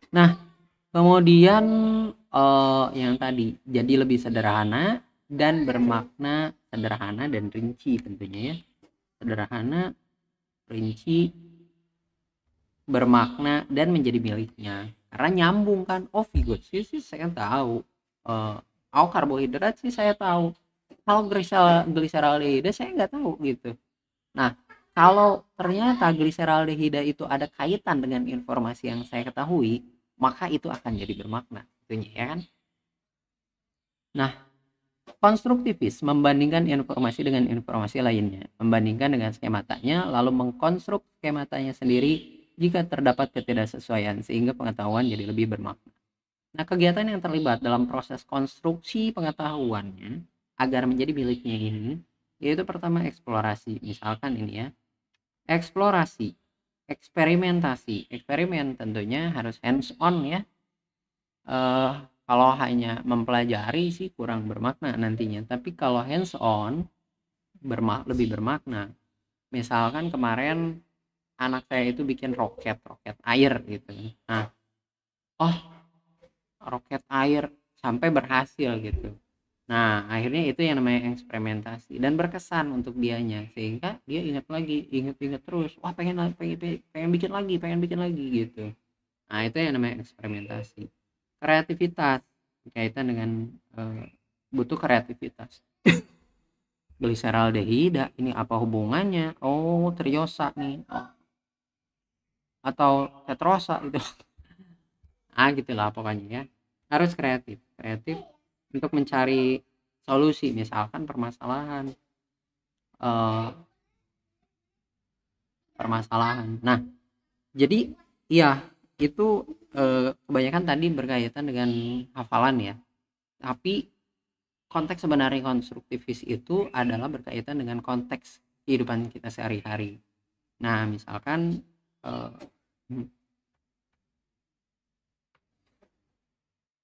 Nah, kemudian yang tadi jadi lebih sederhana dan bermakna, sederhana dan rinci tentunya ya. Sederhana, rinci, bermakna dan menjadi miliknya. Karena nyambung kan. Oh, Vygotsky sih saya tahu. Karbohidrat sih saya tahu. Kalau gliseraldehida saya nggak tahu gitu. Nah, kalau ternyata gliseraldehida itu ada kaitan dengan informasi yang saya ketahui, maka itu akan jadi bermakna tentunya ya kan. Nah, konstruktivis membandingkan informasi dengan informasi lainnya, membandingkan dengan skematanya, lalu mengkonstruk skematanya sendiri jika terdapat ketidaksesuaian sehingga pengetahuan jadi lebih bermakna. Nah, kegiatan yang terlibat dalam proses konstruksi pengetahuannya agar menjadi miliknya ini yaitu pertama eksplorasi. Misalkan ini ya, eksplorasi, eksperimentasi. Eksperimen tentunya harus hands on ya. Kalau hanya mempelajari sih kurang bermakna nantinya, tapi kalau hands on lebih bermakna. Misalkan kemarin anak saya itu bikin roket air gitu. Nah, oh, roket air sampai berhasil gitu. Nah, akhirnya itu yang namanya eksperimentasi dan berkesan untuk dianya sehingga dia ingat lagi, ingat terus. Wah, pengen bikin lagi gitu. Nah, itu yang namanya eksperimentasi. Kreativitas berkaitan dengan butuh kreativitas. Gliseraldehida ini apa hubungannya? Oh, triosa nih. Oh, atau tetrosa itu. Gitulah pokoknya ya. Harus kreatif untuk mencari solusi, misalkan permasalahan. Nah, jadi iya itu kebanyakan tadi berkaitan dengan hafalan ya. Tapi konteks sebenarnya konstruktivis itu adalah berkaitan dengan konteks kehidupan kita sehari-hari. Nah, misalkan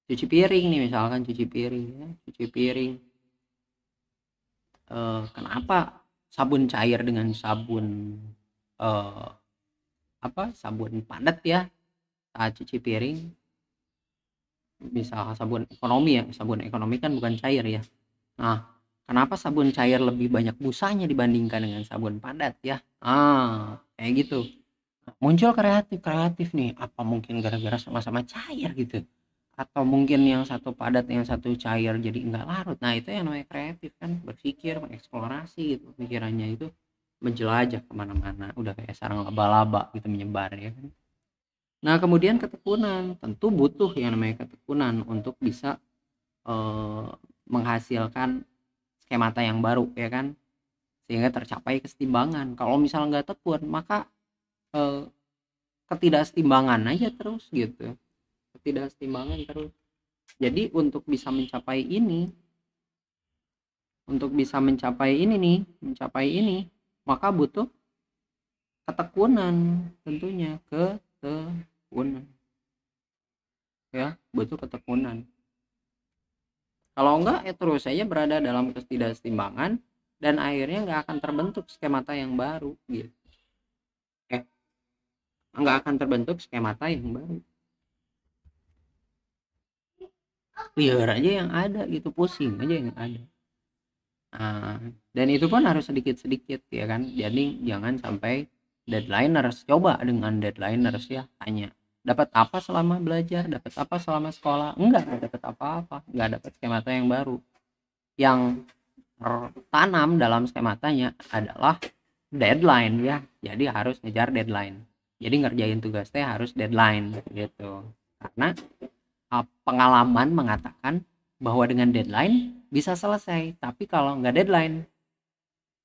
cuci piring nih, misalkan cuci piring ya, cuci piring. Kenapa sabun cair dengan sabun eh, sabun padat ya saat cuci piring, misal sabun ekonomi kan bukan cair ya. Nah, kenapa sabun cair lebih banyak busanya dibandingkan dengan sabun padat ya? Kayak gitu. Muncul kreatif kreatif nih, apa mungkin gara-gara sama-sama cair gitu, atau mungkin yang satu padat yang satu cair jadi enggak larut. Nah, itu yang namanya kreatif kan, berpikir, mengeksplorasi gitu, pikirannya itu menjelajah kemana-mana, udah kayak sarang laba-laba gitu menyebar ya kan. Nah, kemudian ketekunan, tentu butuh yang namanya ketekunan untuk bisa eh, menghasilkan skemata yang baru ya kan, sehingga tercapai kesetimbangan. Kalau misal nggak tekun, maka eh, ketidaksetimbangan aja terus gitu, ketidaksetimbangan terus. Jadi untuk bisa mencapai ini nih, mencapai ini, maka butuh ketekunan, tentunya ketekunan ya, butuh ketekunan. Kalau enggak ya terus saja berada dalam ketidaksetimbangan dan akhirnya nggak akan terbentuk skemata yang baru gitu. Nggak akan terbentuk skemata yang baru, liar aja yang ada gitu, pusing aja yang ada. Nah, dan itu pun harus sedikit-sedikit ya kan. Jadi jangan sampai deadlineers. Coba dengan deadlineers ya, tanya dapat apa selama belajar, dapat apa selama sekolah. Enggak dapat apa-apa, enggak dapat skemata yang baru. Yang tertanam dalam skematanya adalah deadline ya. Jadi harus ngejar deadline. Jadi ngerjain tugas teh harus deadline gitu. Karena pengalaman mengatakan bahwa dengan deadline bisa selesai, tapi kalau nggak deadline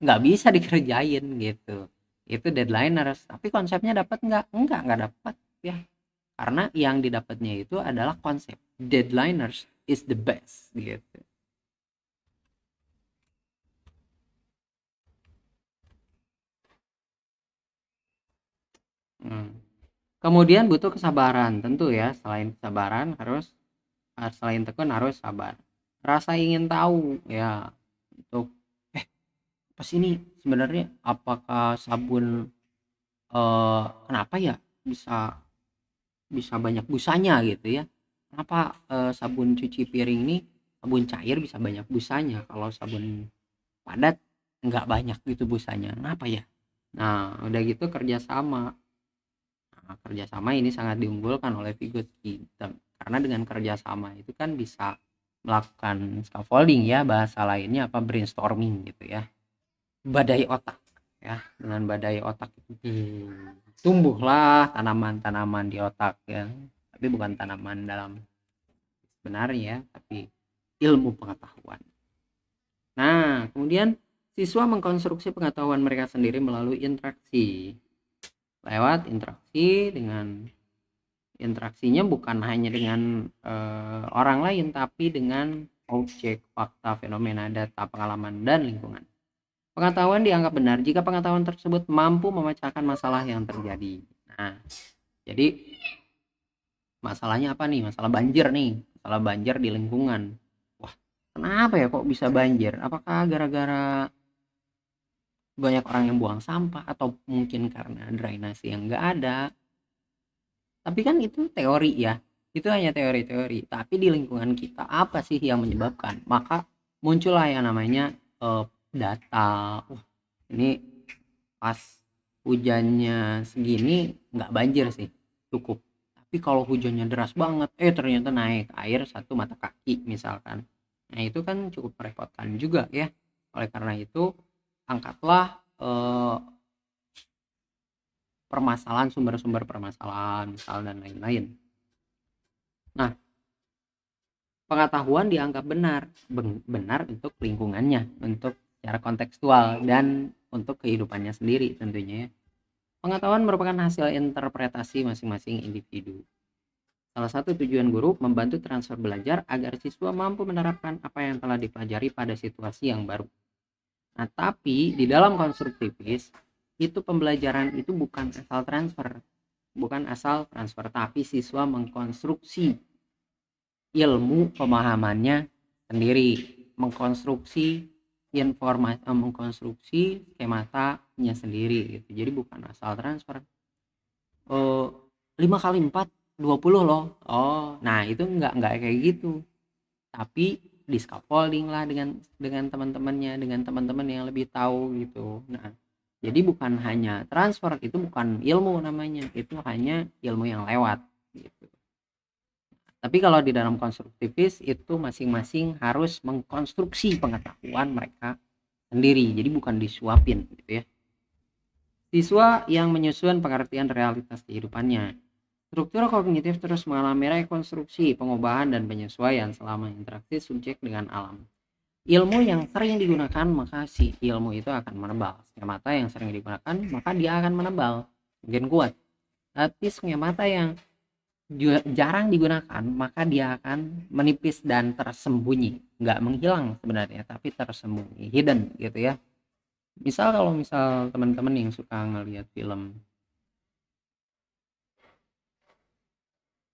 nggak bisa dikerjain gitu. Itu deadlineers. Tapi konsepnya dapat nggak dapat ya, karena yang didapatnya itu adalah konsep deadlineers is the best gitu. hmm. Kemudian butuh kesabaran tentu ya, selain kesabaran harus selain tekun harus sabar, rasa ingin tahu ya, untuk apa sih ini sebenarnya, apakah sabun kenapa ya bisa bisa banyak busanya gitu ya, kenapa sabun cuci piring ini, sabun cair bisa banyak busanya, kalau sabun padat nggak banyak gitu busanya, kenapa ya. Nah, udah gitu kerjasama. Nah, kerjasama ini sangat diunggulkan oleh Vygotsky, karena dengan kerjasama itu kan bisa melakukan scaffolding ya, bahasa lainnya apa, brainstorming gitu ya, badai otak ya. Dengan badai otak itu tumbuhlah tanaman-tanaman di otak ya, tapi bukan tanaman dalam sebenarnya, tapi ilmu pengetahuan. Nah, kemudian siswa mengkonstruksi pengetahuan mereka sendiri melalui interaksi, lewat interaksi dengan interaksinya bukan hanya dengan orang lain, tapi dengan objek, fakta, fenomena, data, pengalaman, dan lingkungan. Pengetahuan dianggap benar jika pengetahuan tersebut mampu memecahkan masalah yang terjadi. Nah, jadi masalahnya apa nih? Masalah banjir nih. Masalah banjir di lingkungan. Wah, kenapa ya kok bisa banjir? Apakah gara-gara banyak orang yang buang sampah, atau mungkin karena drainasi yang nggak ada? Tapi kan itu teori ya. Itu hanya teori-teori. Tapi di lingkungan kita apa sih yang menyebabkan? Maka muncullah yang namanya data. Ini pas hujannya segini nggak banjir sih, cukup. Tapi kalau hujannya deras banget, ternyata naik air 1 mata kaki misalkan. Nah, itu kan cukup merepotkan juga ya. Oleh karena itu, angkatlah permasalahan, sumber-sumber permasalahan misal dan lain-lain. Nah, pengetahuan dianggap benar untuk lingkungannya, untuk secara kontekstual, dan untuk kehidupannya sendiri tentunya ya. Pengetahuan merupakan hasil interpretasi masing-masing individu. Salah satu tujuan guru membantu transfer belajar agar siswa mampu menerapkan apa yang telah dipelajari pada situasi yang baru. Nah, tapi di dalam konstruktivis itu pembelajaran itu bukan asal transfer, tapi siswa mengkonstruksi ilmu pemahamannya sendiri, mengkonstruksi mengkonstruksi skematanya sendiri gitu. Jadi bukan asal transfer. 5 kali 4 20 loh. Oh, nah itu enggak kayak gitu. Tapi di scaffolding lah dengan teman-temannya, dengan teman-teman yang lebih tahu gitu. Nah, jadi bukan hanya transfer, itu bukan ilmu namanya, itu hanya ilmu yang lewat gitu. Tapi kalau di dalam konstruktivis itu masing-masing harus mengkonstruksi pengetahuan mereka sendiri, jadi bukan disuapin gitu ya. Siswa yang menyusun pengertian realitas kehidupannya. Struktur kognitif terus mengalami rekonstruksi, pengubahan, dan penyesuaian selama interaksi subjek dengan alam. Ilmu yang sering digunakan, maka si ilmu itu akan menebal. Skemata yang sering digunakan, maka dia akan menebal, mungkin kuat. Tapi skemata yang jarang digunakan, maka dia akan menipis dan tersembunyi. Nggak menghilang sebenarnya, tapi tersembunyi, hidden gitu ya. Misal kalau teman-teman yang suka ngelihat film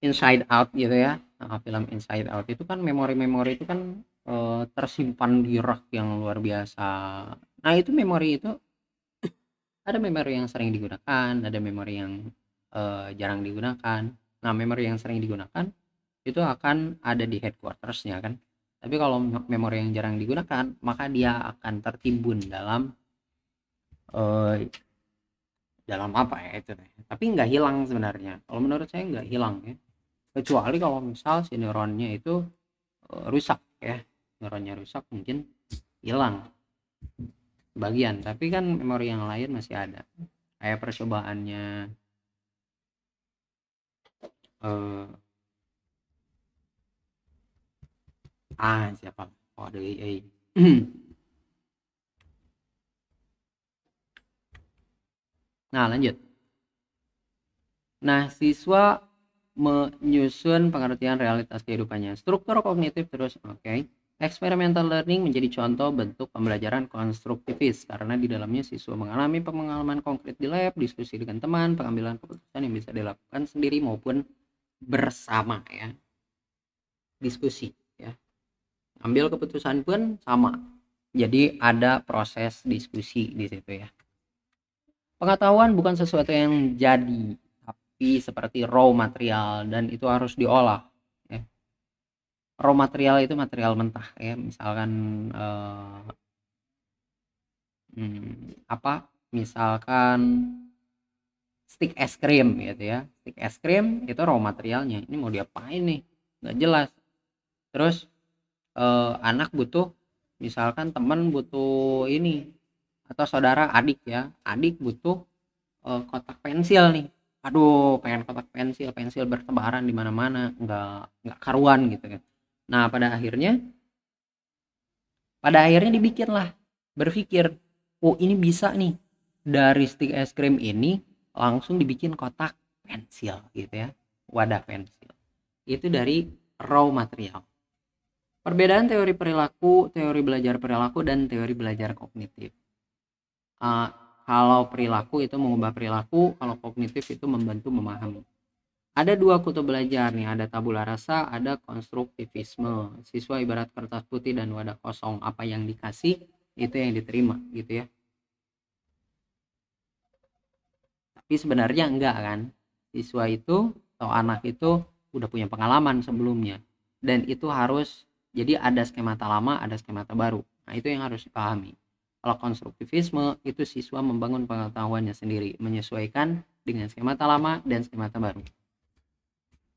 Inside Out gitu ya. Nah, film Inside Out itu kan memori-memori itu kan tersimpan di rak yang luar biasa. Nah, itu memori itu ada memori yang sering digunakan, ada memori yang jarang digunakan. Nah, memori yang sering digunakan itu akan ada di headquartersnya kan. Tapi kalau memori yang jarang digunakan, maka dia akan tertimbun eh, dalam apa ya itu. Tapi nggak hilang sebenarnya. Kalau menurut saya nggak hilang ya. Kecuali kalau misal si neuronnya itu rusak ya, neuronnya rusak mungkin hilang sebagian, tapi kan memori yang lain masih ada. Kayak percobaannya siapa, oh ada AI. Nah lanjut. Nah, siswa menyusun pengertian realitas kehidupannya. Struktur kognitif terus, oke. Experimental learning menjadi contoh bentuk pembelajaran konstruktivis karena di dalamnya siswa mengalami pengalaman konkret di lab, diskusi dengan teman, pengambilan keputusan yang bisa dilakukan sendiri maupun bersama ya. Diskusi ya. Ambil keputusan pun sama. Jadi ada proses diskusi di situ ya. Pengetahuan bukan sesuatu yang jadi, tapi seperti raw material dan itu harus diolah ya. Raw material itu material mentah ya, misalkan misalkan stick es krim gitu ya. Stick es krim itu raw materialnya, ini mau diapain nih nggak jelas. Terus anak butuh, misalkan temen butuh ini, atau saudara adik ya, adik butuh kotak pensil nih. Aduh, pengen kotak pensil, pensil bertebaran di mana-mana, nggak karuan gitu kan. Nah, pada akhirnya dibikinlah, berpikir, oh ini bisa nih dari stick es krim ini langsung dibikin kotak pensil gitu ya, wadah pensil. Itu dari raw material. Perbedaan teori perilaku, teori belajar perilaku, dan teori belajar kognitif. Kalau perilaku itu mengubah perilaku, kalau kognitif itu membantu memahami. Ada dua kutub belajar nih, ada tabula rasa, ada konstruktivisme. Siswa ibarat kertas putih dan wadah kosong, apa yang dikasih itu yang diterima gitu ya. Tapi sebenarnya enggak kan, siswa itu atau anak itu udah punya pengalaman sebelumnya, dan itu harus, jadi ada skemata lama, ada skemata baru. Nah itu yang harus dipahami. Kalau konstruktivisme itu siswa membangun pengetahuannya sendiri, menyesuaikan dengan skemata lama dan skemata baru.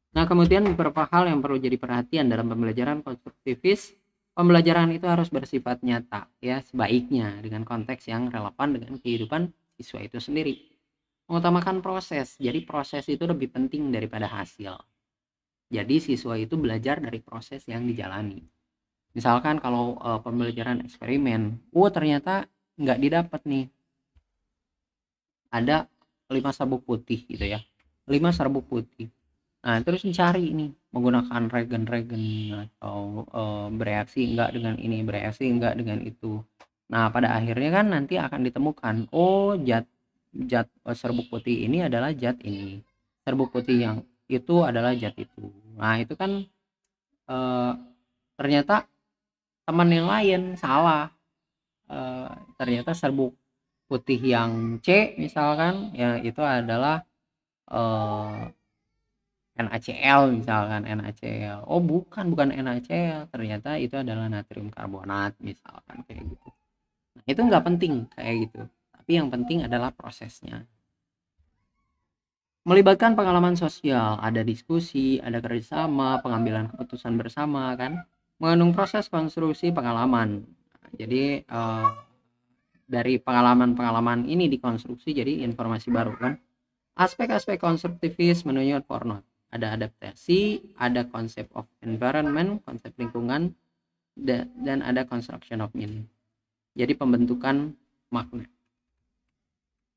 Nah, kemudian beberapa hal yang perlu jadi perhatian dalam pembelajaran konstruktivis. Pembelajaran itu harus bersifat nyata ya, sebaiknya dengan konteks yang relevan dengan kehidupan siswa itu sendiri. Mengutamakan proses. Jadi proses itu lebih penting daripada hasil. Jadi siswa itu belajar dari proses yang dijalani. Misalkan kalau pembelajaran eksperimen, ternyata nggak didapat nih, ada 5 serbuk putih gitu ya, 5 serbuk putih. Nah terus dicari ini menggunakan regen-regen atau bereaksi enggak dengan ini, bereaksi enggak dengan itu. Nah pada akhirnya kan nanti akan ditemukan, zat serbuk putih ini adalah zat ini, serbuk putih yang itu adalah zat itu. Nah itu kan ternyata teman yang lain salah. Ternyata serbuk putih yang C misalkan ya itu adalah NaCl misalkan, NaCl. Oh bukan NaCl, ternyata itu adalah natrium karbonat misalkan kayak gitu. Nah itu nggak penting kayak gitu, tapi yang penting adalah prosesnya. Melibatkan pengalaman sosial, ada diskusi, ada kerjasama, pengambilan keputusan bersama kan, mengandung proses konstruksi pengalaman. Jadi dari pengalaman-pengalaman ini dikonstruksi jadi informasi baru kan. Aspek-aspek konstruktivis menunjuk Fornot. Ada adaptasi, ada konsep of environment, konsep lingkungan, dan ada construction of meaning. Jadi pembentukan makna.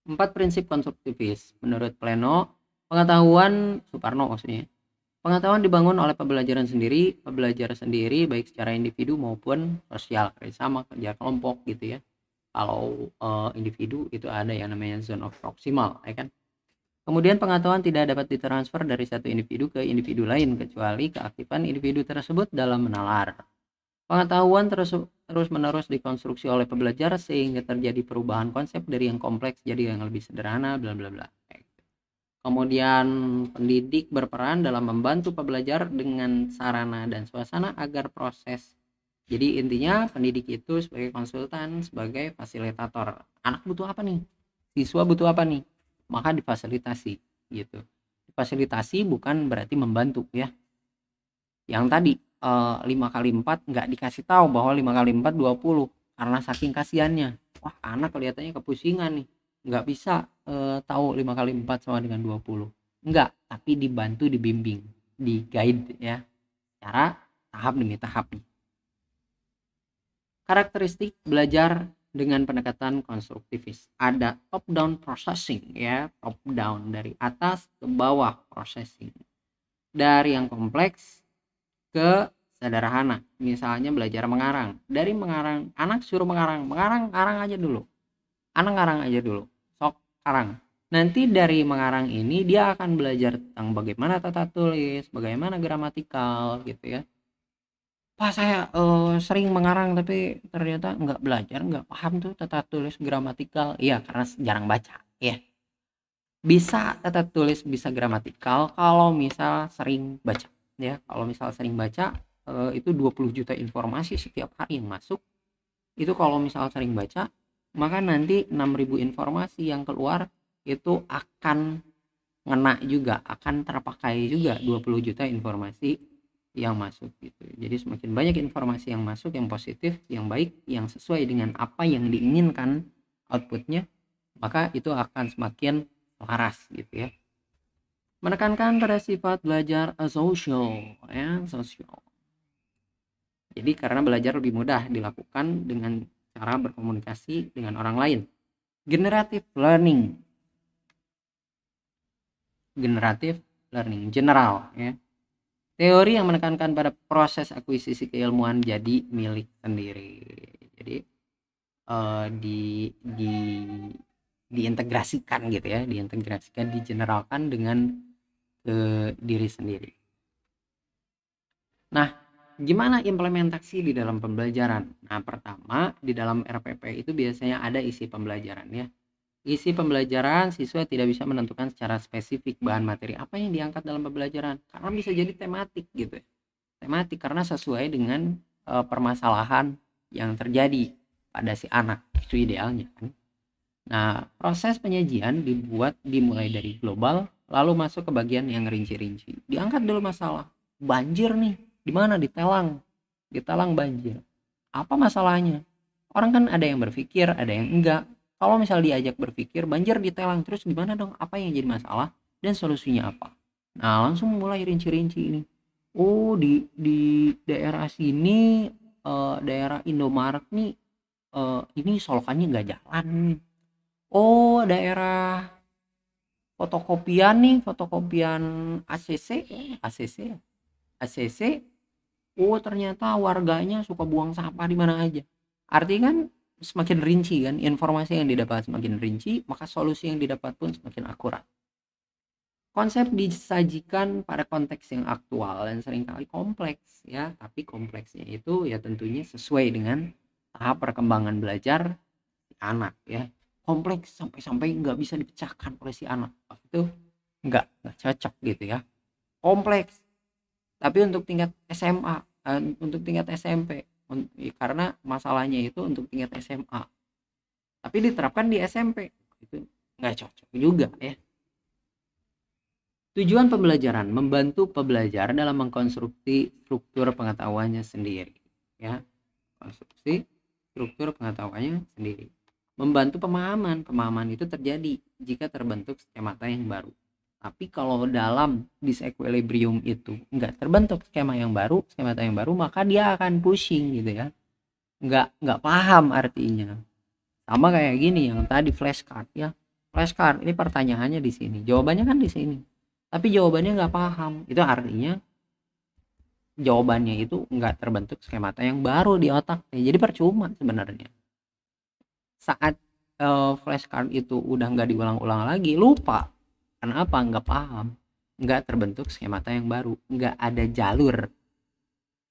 4 prinsip konstruktivis. Menurut Plano, pengetahuan Suparno maksudnya. Pengetahuan dibangun oleh pembelajaran sendiri baik secara individu maupun sosial, kerjasama, kerja kelompok gitu ya. Kalau individu itu ada yang namanya zone of proximal, ya kan? Kemudian pengetahuan tidak dapat ditransfer dari satu individu ke individu lain kecuali keaktifan individu tersebut dalam menalar. Pengetahuan terus-menerus dikonstruksi oleh pembelajar sehingga terjadi perubahan konsep dari yang kompleks jadi yang lebih sederhana, bla bla bla. Kemudian pendidik berperan dalam membantu pembelajar dengan sarana dan suasana agar proses. Jadi intinya pendidik itu sebagai konsultan, sebagai fasilitator. Anak butuh apa nih? Siswa butuh apa nih? Maka difasilitasi gitu. Fasilitasi bukan berarti membantu ya. Yang tadi 5 kali 4 nggak dikasih tahu bahwa 5 kali 4 20 karena saking kasihannya. Wah anak kelihatannya kepusingan nih, nggak bisa tahu 5 kali 4 sama dengan 20. Enggak, tapi dibantu, dibimbing, di guide ya, cara tahap demi tahap. Karakteristik belajar dengan pendekatan konstruktivis, ada top down processing ya, top down dari atas ke bawah processing, dari yang kompleks ke sederhana. Misalnya belajar mengarang, dari mengarang anak suruh mengarang aja dulu, anak ngarang aja dulu, sok karang. Nanti dari mengarang ini dia akan belajar tentang bagaimana tata tulis, bagaimana gramatikal gitu ya. Pas saya sering mengarang tapi ternyata nggak belajar, nggak paham tuh tata tulis gramatikal. Iya karena jarang baca ya. Bisa tata tulis, bisa gramatikal kalau misal sering baca ya. Kalau misal sering baca itu 20 juta informasi setiap hari yang masuk. Itu kalau misal sering baca, maka nanti 6.000 informasi yang keluar itu akan ngena juga, akan terpakai juga 20 juta informasi yang masuk gitu. Jadi semakin banyak informasi yang masuk, yang positif, yang baik, yang sesuai dengan apa yang diinginkan outputnya, maka itu akan semakin waras gitu ya. Menekankan pada sifat belajar social ya, social. Jadi karena belajar lebih mudah dilakukan dengan cara berkomunikasi dengan orang lain. Generative learning, general ya. Teori yang menekankan pada proses akuisisi keilmuan jadi milik sendiri. Jadi di diintegrasikan gitu ya, digeneralkan dengan diri sendiri. Nah, gimana implementasi di dalam pembelajaran? Nah, pertama di dalam RPP itu biasanya ada isi pembelajaran ya. Isi pembelajaran, siswa tidak bisa menentukan secara spesifik bahan materi apa yang diangkat dalam pembelajaran karena bisa jadi tematik gitu ya. Tematik karena sesuai dengan permasalahan yang terjadi pada si anak, itu idealnya kan. Nah, proses penyajian dimulai dari global lalu masuk ke bagian yang rinci-rinci. Diangkat dulu masalah. Banjir nih, di mana? Di Telang banjir. Apa masalahnya? Orang kan ada yang berpikir, ada yang enggak. Kalau misal diajak berpikir, banjir di Telang, terus gimana dong? Apa yang jadi masalah dan solusinya apa? Nah, langsung mulai rinci-rinci ini. Oh, di daerah sini, daerah Indomaret nih, ini solokannya nggak jalan nih. Oh, daerah fotokopian ACC. Oh, ternyata warganya suka buang sampah di mana aja. Artinya kan semakin rinci kan, informasi yang didapat semakin rinci, maka solusi yang didapat pun semakin akurat. Konsep disajikan pada konteks yang aktual dan seringkali kompleks ya, tapi kompleksnya itu ya tentunya sesuai dengan tahap perkembangan belajar si anak ya. Kompleks sampai-sampai nggak bisa dipecahkan oleh si anak, itu nggak cocok gitu ya. Kompleks tapi untuk tingkat SMA, untuk tingkat SMP, karena masalahnya itu untuk tingkat SMA tapi diterapkan di SMP, itu nggak cocok juga ya. Tujuan pembelajaran membantu pembelajar dalam mengkonstruksi struktur pengetahuannya sendiri ya, konstruksi struktur pengetahuannya sendiri. Membantu pemahaman itu terjadi jika terbentuk skemata yang baru. Tapi kalau dalam disequilibrium itu nggak terbentuk skemata yang baru, maka dia akan pusing gitu ya, nggak paham artinya. Sama kayak gini yang tadi flashcard ya, flashcard ini pertanyaannya di sini, jawabannya kan di sini, tapi jawabannya nggak paham, itu artinya jawabannya itu nggak terbentuk skemata yang baru di otak. Jadi percuma sebenarnya. Saat flashcard itu udah nggak diulang-ulang lagi, lupa. Kenapa? Nggak paham, nggak terbentuk skemata yang baru, nggak ada jalur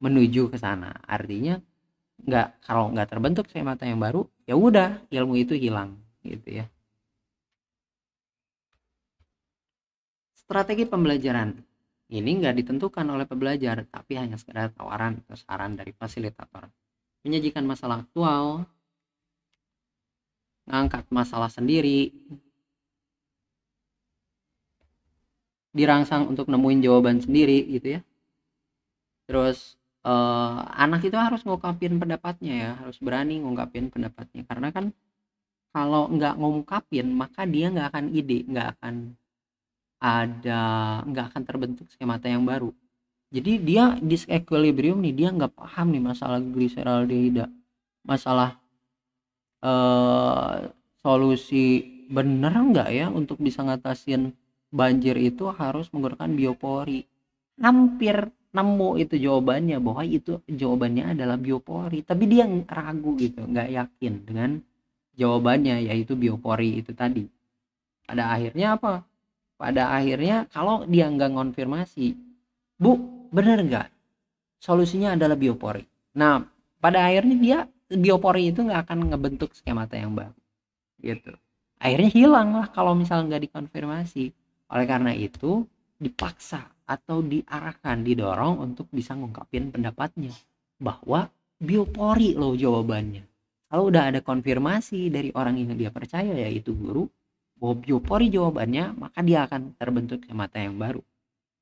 menuju ke sana. Artinya kalau nggak terbentuk skemata yang baru, ya udah ilmu itu hilang gitu ya. Strategi pembelajaran ini nggak ditentukan oleh pembelajar, tapi hanya sekedar tawaran atau saran dari fasilitator. Menyajikan masalah aktual, ngangkat masalah sendiri, dirangsang untuk nemuin jawaban sendiri gitu ya. Terus anak itu harus ngungkapin pendapatnya ya, harus berani ngungkapin pendapatnya, karena kan kalau nggak ngungkapin maka dia nggak akan ide, nggak akan terbentuk skemata yang baru. Jadi dia disequilibrium nih, dia nggak paham nih masalah gliseraldehyde, masalah solusi bener nggak ya untuk bisa ngatasin banjir itu harus menggunakan biopori. Hampir nemu itu jawabannya, bahwa itu jawabannya adalah biopori, tapi dia ragu gitu, nggak yakin dengan jawabannya yaitu biopori itu tadi. Pada akhirnya apa? Pada akhirnya kalau dia nggak ngonfirmasi, Bu, bener nggak solusinya adalah biopori, nah pada akhirnya dia biopori itu nggak akan ngebentuk skemata yang baru gitu. Akhirnya hilang lah kalau misalnya nggak dikonfirmasi. Oleh karena itu dipaksa atau diarahkan, didorong untuk bisa ngungkapin pendapatnya bahwa biopori loh jawabannya. Kalau udah ada konfirmasi dari orang yang dia percaya yaitu guru bahwa biopori jawabannya, maka dia akan terbentuk skemata yang baru.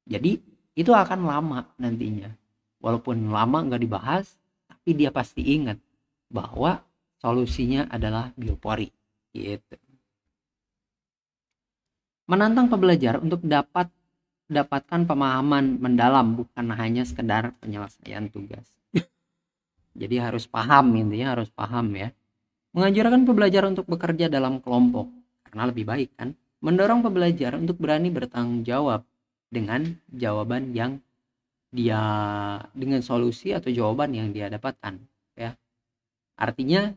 Jadi itu akan lama nantinya, walaupun lama nggak dibahas, tapi dia pasti ingat bahwa solusinya adalah biopori gitu. Menantang pembelajar untuk dapatkan pemahaman mendalam, bukan hanya sekedar penyelesaian tugas. Jadi harus paham, intinya harus paham ya. Mengajarkan pembelajar untuk bekerja dalam kelompok karena lebih baik kan. Mendorong pembelajar untuk berani bertanggung jawab dengan jawaban yang dia, dengan solusi atau jawaban yang dia dapatkan ya. Artinya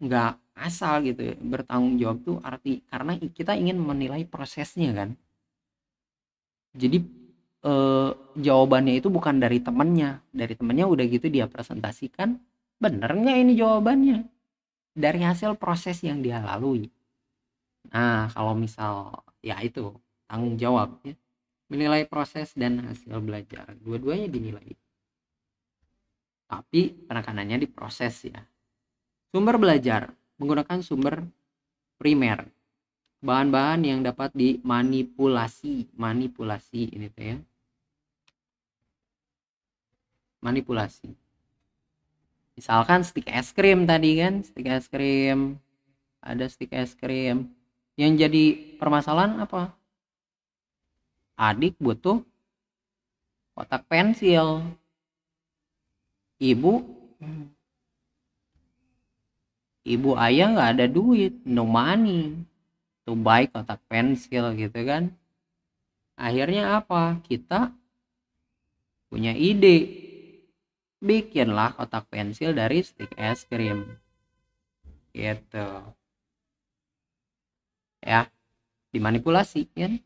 nggak asal gitu bertanggung jawab tuh, karena kita ingin menilai prosesnya kan. Jadi jawabannya itu bukan dari temennya udah gitu dia presentasikan, bener nggak ini jawabannya, dari hasil proses yang dia lalui. Nah kalau misal ya itu tanggung jawab ya, menilai proses dan hasil belajar, dua-duanya dinilai, tapi penekanannya di proses ya. Sumber belajar menggunakan sumber primer, bahan-bahan yang dapat dimanipulasi ini tuh ya, manipulasi. Misalkan stik es krim tadi kan, ada stik es krim. Yang jadi permasalahan apa? Adik butuh kotak pensil, ibu ayah nggak ada duit, no money to buy kotak pensil gitu kan. Akhirnya apa? Kita punya ide, bikinlah kotak pensil dari stik es krim. gitu ya, dimanipulasi kan.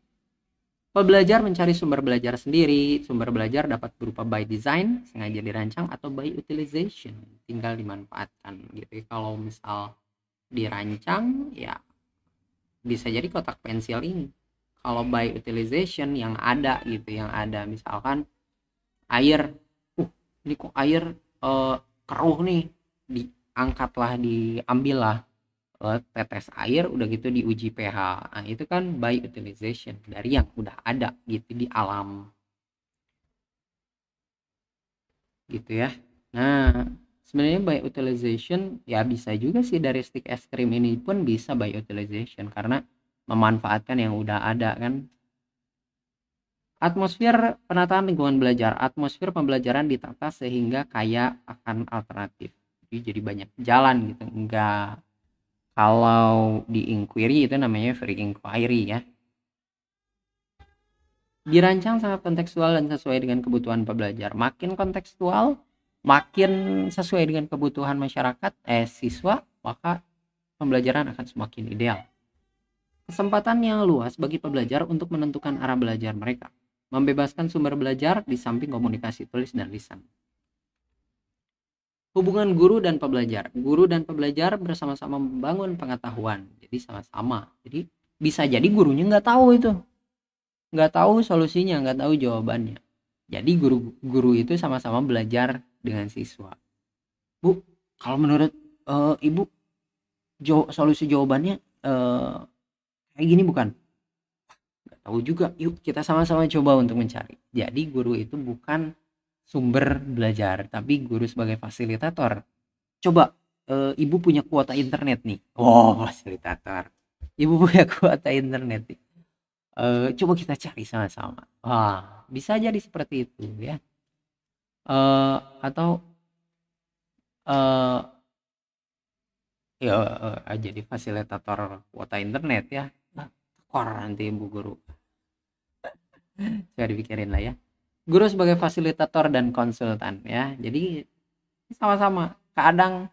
Pembelajar mencari sumber belajar sendiri. Sumber belajar dapat berupa by design, sengaja dirancang, atau by utilization, tinggal dimanfaatkan gitu. Kalau misal dirancang ya bisa jadi kotak pensil ini. Kalau by utilization yang ada gitu, yang ada misalkan air, ini kok air keruh nih, diangkatlah, diambillah tetes air, udah gitu diuji pH. Nah, itu kan by utilization dari yang udah ada gitu di alam gitu ya. Nah, sebenarnya by utilization ya bisa juga sih, dari stick es krim ini pun bisa by utilization karena memanfaatkan yang udah ada kan. Atmosfer penataan lingkungan belajar. Atmosfer pembelajaran ditata sehingga kaya akan alternatif. Jadi banyak jalan gitu. Enggak, kalau di inquiry itu namanya free inquiry ya. Dirancang sangat kontekstual dan sesuai dengan kebutuhan pembelajar. Makin kontekstual, makin sesuai dengan kebutuhan masyarakat, siswa, maka pembelajaran akan semakin ideal. Kesempatan yang luas bagi pembelajar untuk menentukan arah belajar mereka, membebaskan sumber belajar di samping komunikasi tulis dan lisan. Hubungan guru dan pembelajar. Guru dan pembelajar bersama-sama membangun pengetahuan. Jadi sama-sama. Jadi bisa jadi gurunya nggak tahu itu, nggak tahu solusinya, nggak tahu jawabannya. Jadi guru itu sama-sama belajar dengan siswa. Bu, kalau menurut ibu, solusi jawabannya kayak gini bukan? Nggak tahu juga. Yuk kita sama-sama coba untuk mencari. Jadi guru itu bukan sumber belajar, tapi guru sebagai fasilitator. Coba ibu punya kuota internet nih. Oh, fasilitator. Ibu punya kuota internet nih. Coba kita cari sama-sama. Wah, bisa jadi seperti itu ya. Atau eh ya jadi fasilitator kuota internet ya. Nah, tekor nanti ibu guru. Saya dipikirin lah ya. Guru sebagai fasilitator dan konsultan ya. Jadi sama-sama. Kadang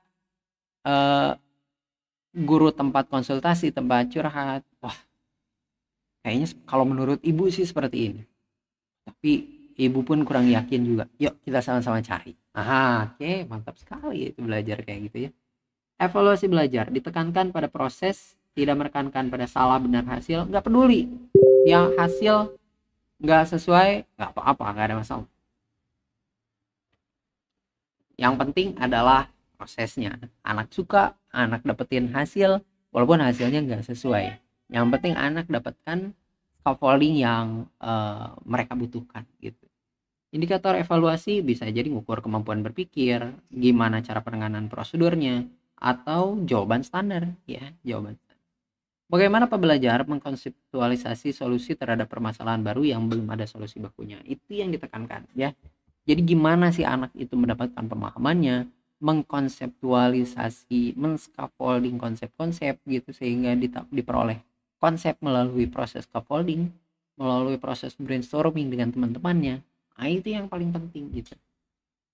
eh, guru tempat konsultasi, tempat curhat. Wah, kayaknya kalau menurut ibu sih seperti ini. Tapi ibu pun kurang yakin juga. Yuk kita sama-sama cari. Aha, oke, mantap sekali itu belajar kayak gitu ya. Evaluasi belajar ditekankan pada proses, tidak menekankan pada salah benar hasil. Nggak peduli yang hasil nggak sesuai, nggak apa-apa, nggak ada masalah. Yang penting adalah prosesnya. Anak suka, anak dapetin hasil walaupun hasilnya nggak sesuai. Yang penting anak dapatkan scaffolding yang mereka butuhkan gitu. Indikator evaluasi bisa jadi ngukur kemampuan berpikir, gimana cara penanganan prosedurnya, atau jawaban standar ya, jawaban. Bagaimana pembelajar mengkonseptualisasi solusi terhadap permasalahan baru yang belum ada solusi bakunya. Itu yang ditekankan ya. Jadi gimana sih anak itu mendapatkan pemahamannya, mengkonseptualisasi, men-scaffolding konsep-konsep gitu sehingga diperoleh konsep melalui proses scaffolding, melalui proses brainstorming dengan teman-temannya. Nah, itu yang paling penting gitu.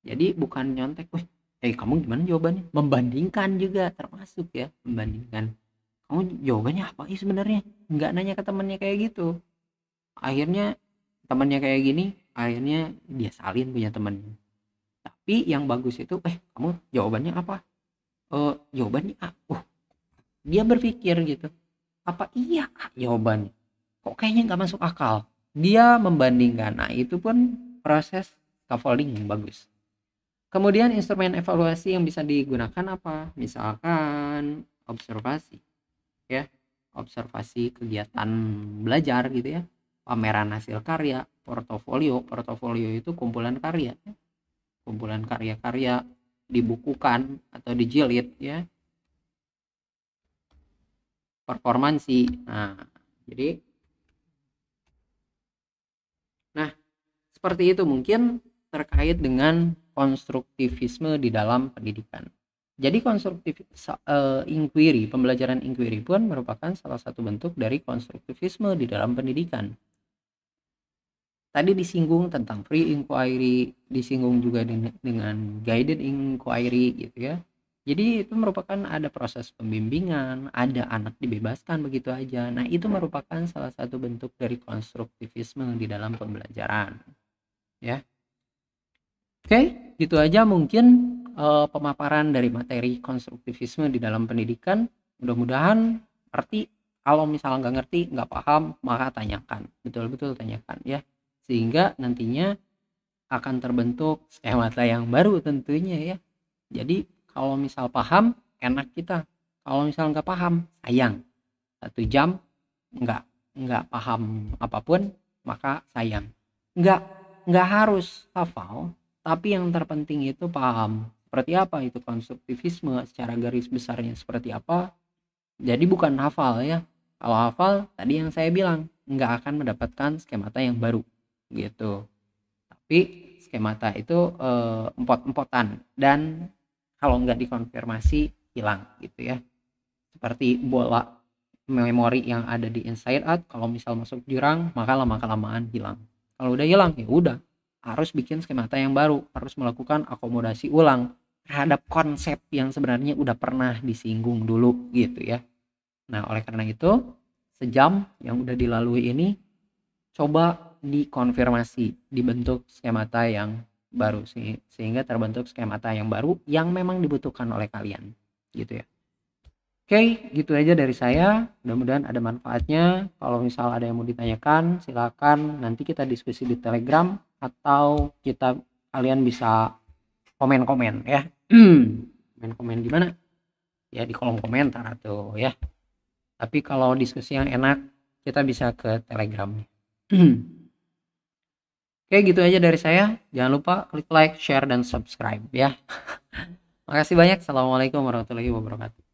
Jadi bukan nyontek, wih, kamu gimana jawabannya? Membandingkan juga termasuk ya, membandingkan. Kamu jawabannya apa sih sebenarnya? Nggak nanya ke temannya kayak gitu. Akhirnya temannya kayak gini, akhirnya dia salin punya temennya. Tapi yang bagus itu, kamu jawabannya apa? Jawabannya A. Dia berpikir gitu. Apa iya A jawabannya? Kok kayaknya nggak masuk akal? Dia membandingkan. Nah, itu pun proses scaffolding yang bagus. Kemudian instrumen evaluasi yang bisa digunakan apa? Misalkan observasi ya. Observasi kegiatan belajar gitu ya. Pameran hasil karya, portofolio. Portofolio itu kumpulan karya. Kumpulan karya-karya dibukukan atau dijilid ya. Performansi. Nah, jadi seperti itu mungkin terkait dengan konstruktivisme di dalam pendidikan. Jadi inquiry, pembelajaran inquiry pun merupakan salah satu bentuk dari konstruktivisme di dalam pendidikan. Tadi disinggung tentang free inquiry, disinggung juga dengan guided inquiry gitu ya. Jadi itu merupakan ada proses pembimbingan, ada anak dibebaskan begitu aja. Nah, itu merupakan salah satu bentuk dari konstruktivisme di dalam pembelajaran, ya. Oke, gitu aja mungkin pemaparan dari materi konstruktivisme di dalam pendidikan. Mudah-mudahan arti, kalau misalnya nggak ngerti, nggak paham, maka tanyakan, betul-betul tanyakan ya, sehingga nantinya akan terbentuk skemata yang baru tentunya ya. Jadi kalau misal paham, enak kita. Kalau misal nggak paham, sayang. 1 jam nggak nggak paham apapun, maka sayang. Nggak nggak harus hafal, tapi yang terpenting itu paham. Seperti apa itu konstruktivisme, secara garis besarnya seperti apa. Jadi bukan hafal ya. Kalau hafal, tadi yang saya bilang, nggak akan mendapatkan skemata yang baru gitu. Tapi skemata itu empot-empotan, dan kalau nggak dikonfirmasi hilang gitu ya. Seperti bola memori yang ada di inside out, kalau misal masuk jurang maka lama kelamaan hilang. Kalau udah hilang ya udah, harus bikin skemata yang baru, harus melakukan akomodasi ulang terhadap konsep yang sebenarnya udah pernah disinggung dulu gitu ya. Nah, oleh karena itu, sejam yang udah dilalui ini coba dikonfirmasi, dibentuk skemata yang baru sehingga terbentuk skemata yang baru yang memang dibutuhkan oleh kalian gitu ya. Oke, gitu aja dari saya. Mudah-mudahan ada manfaatnya. Kalau misal ada yang mau ditanyakan, silakan nanti kita diskusi di Telegram, atau kalian bisa komen-komen ya. Komen-komen di mana? Ya di kolom komentar atau ya. Tapi kalau diskusi yang enak, kita bisa ke Telegram. Oke, gitu aja dari saya. Jangan lupa klik like, share, dan subscribe ya. Makasih banyak. Assalamualaikum warahmatullahi wabarakatuh.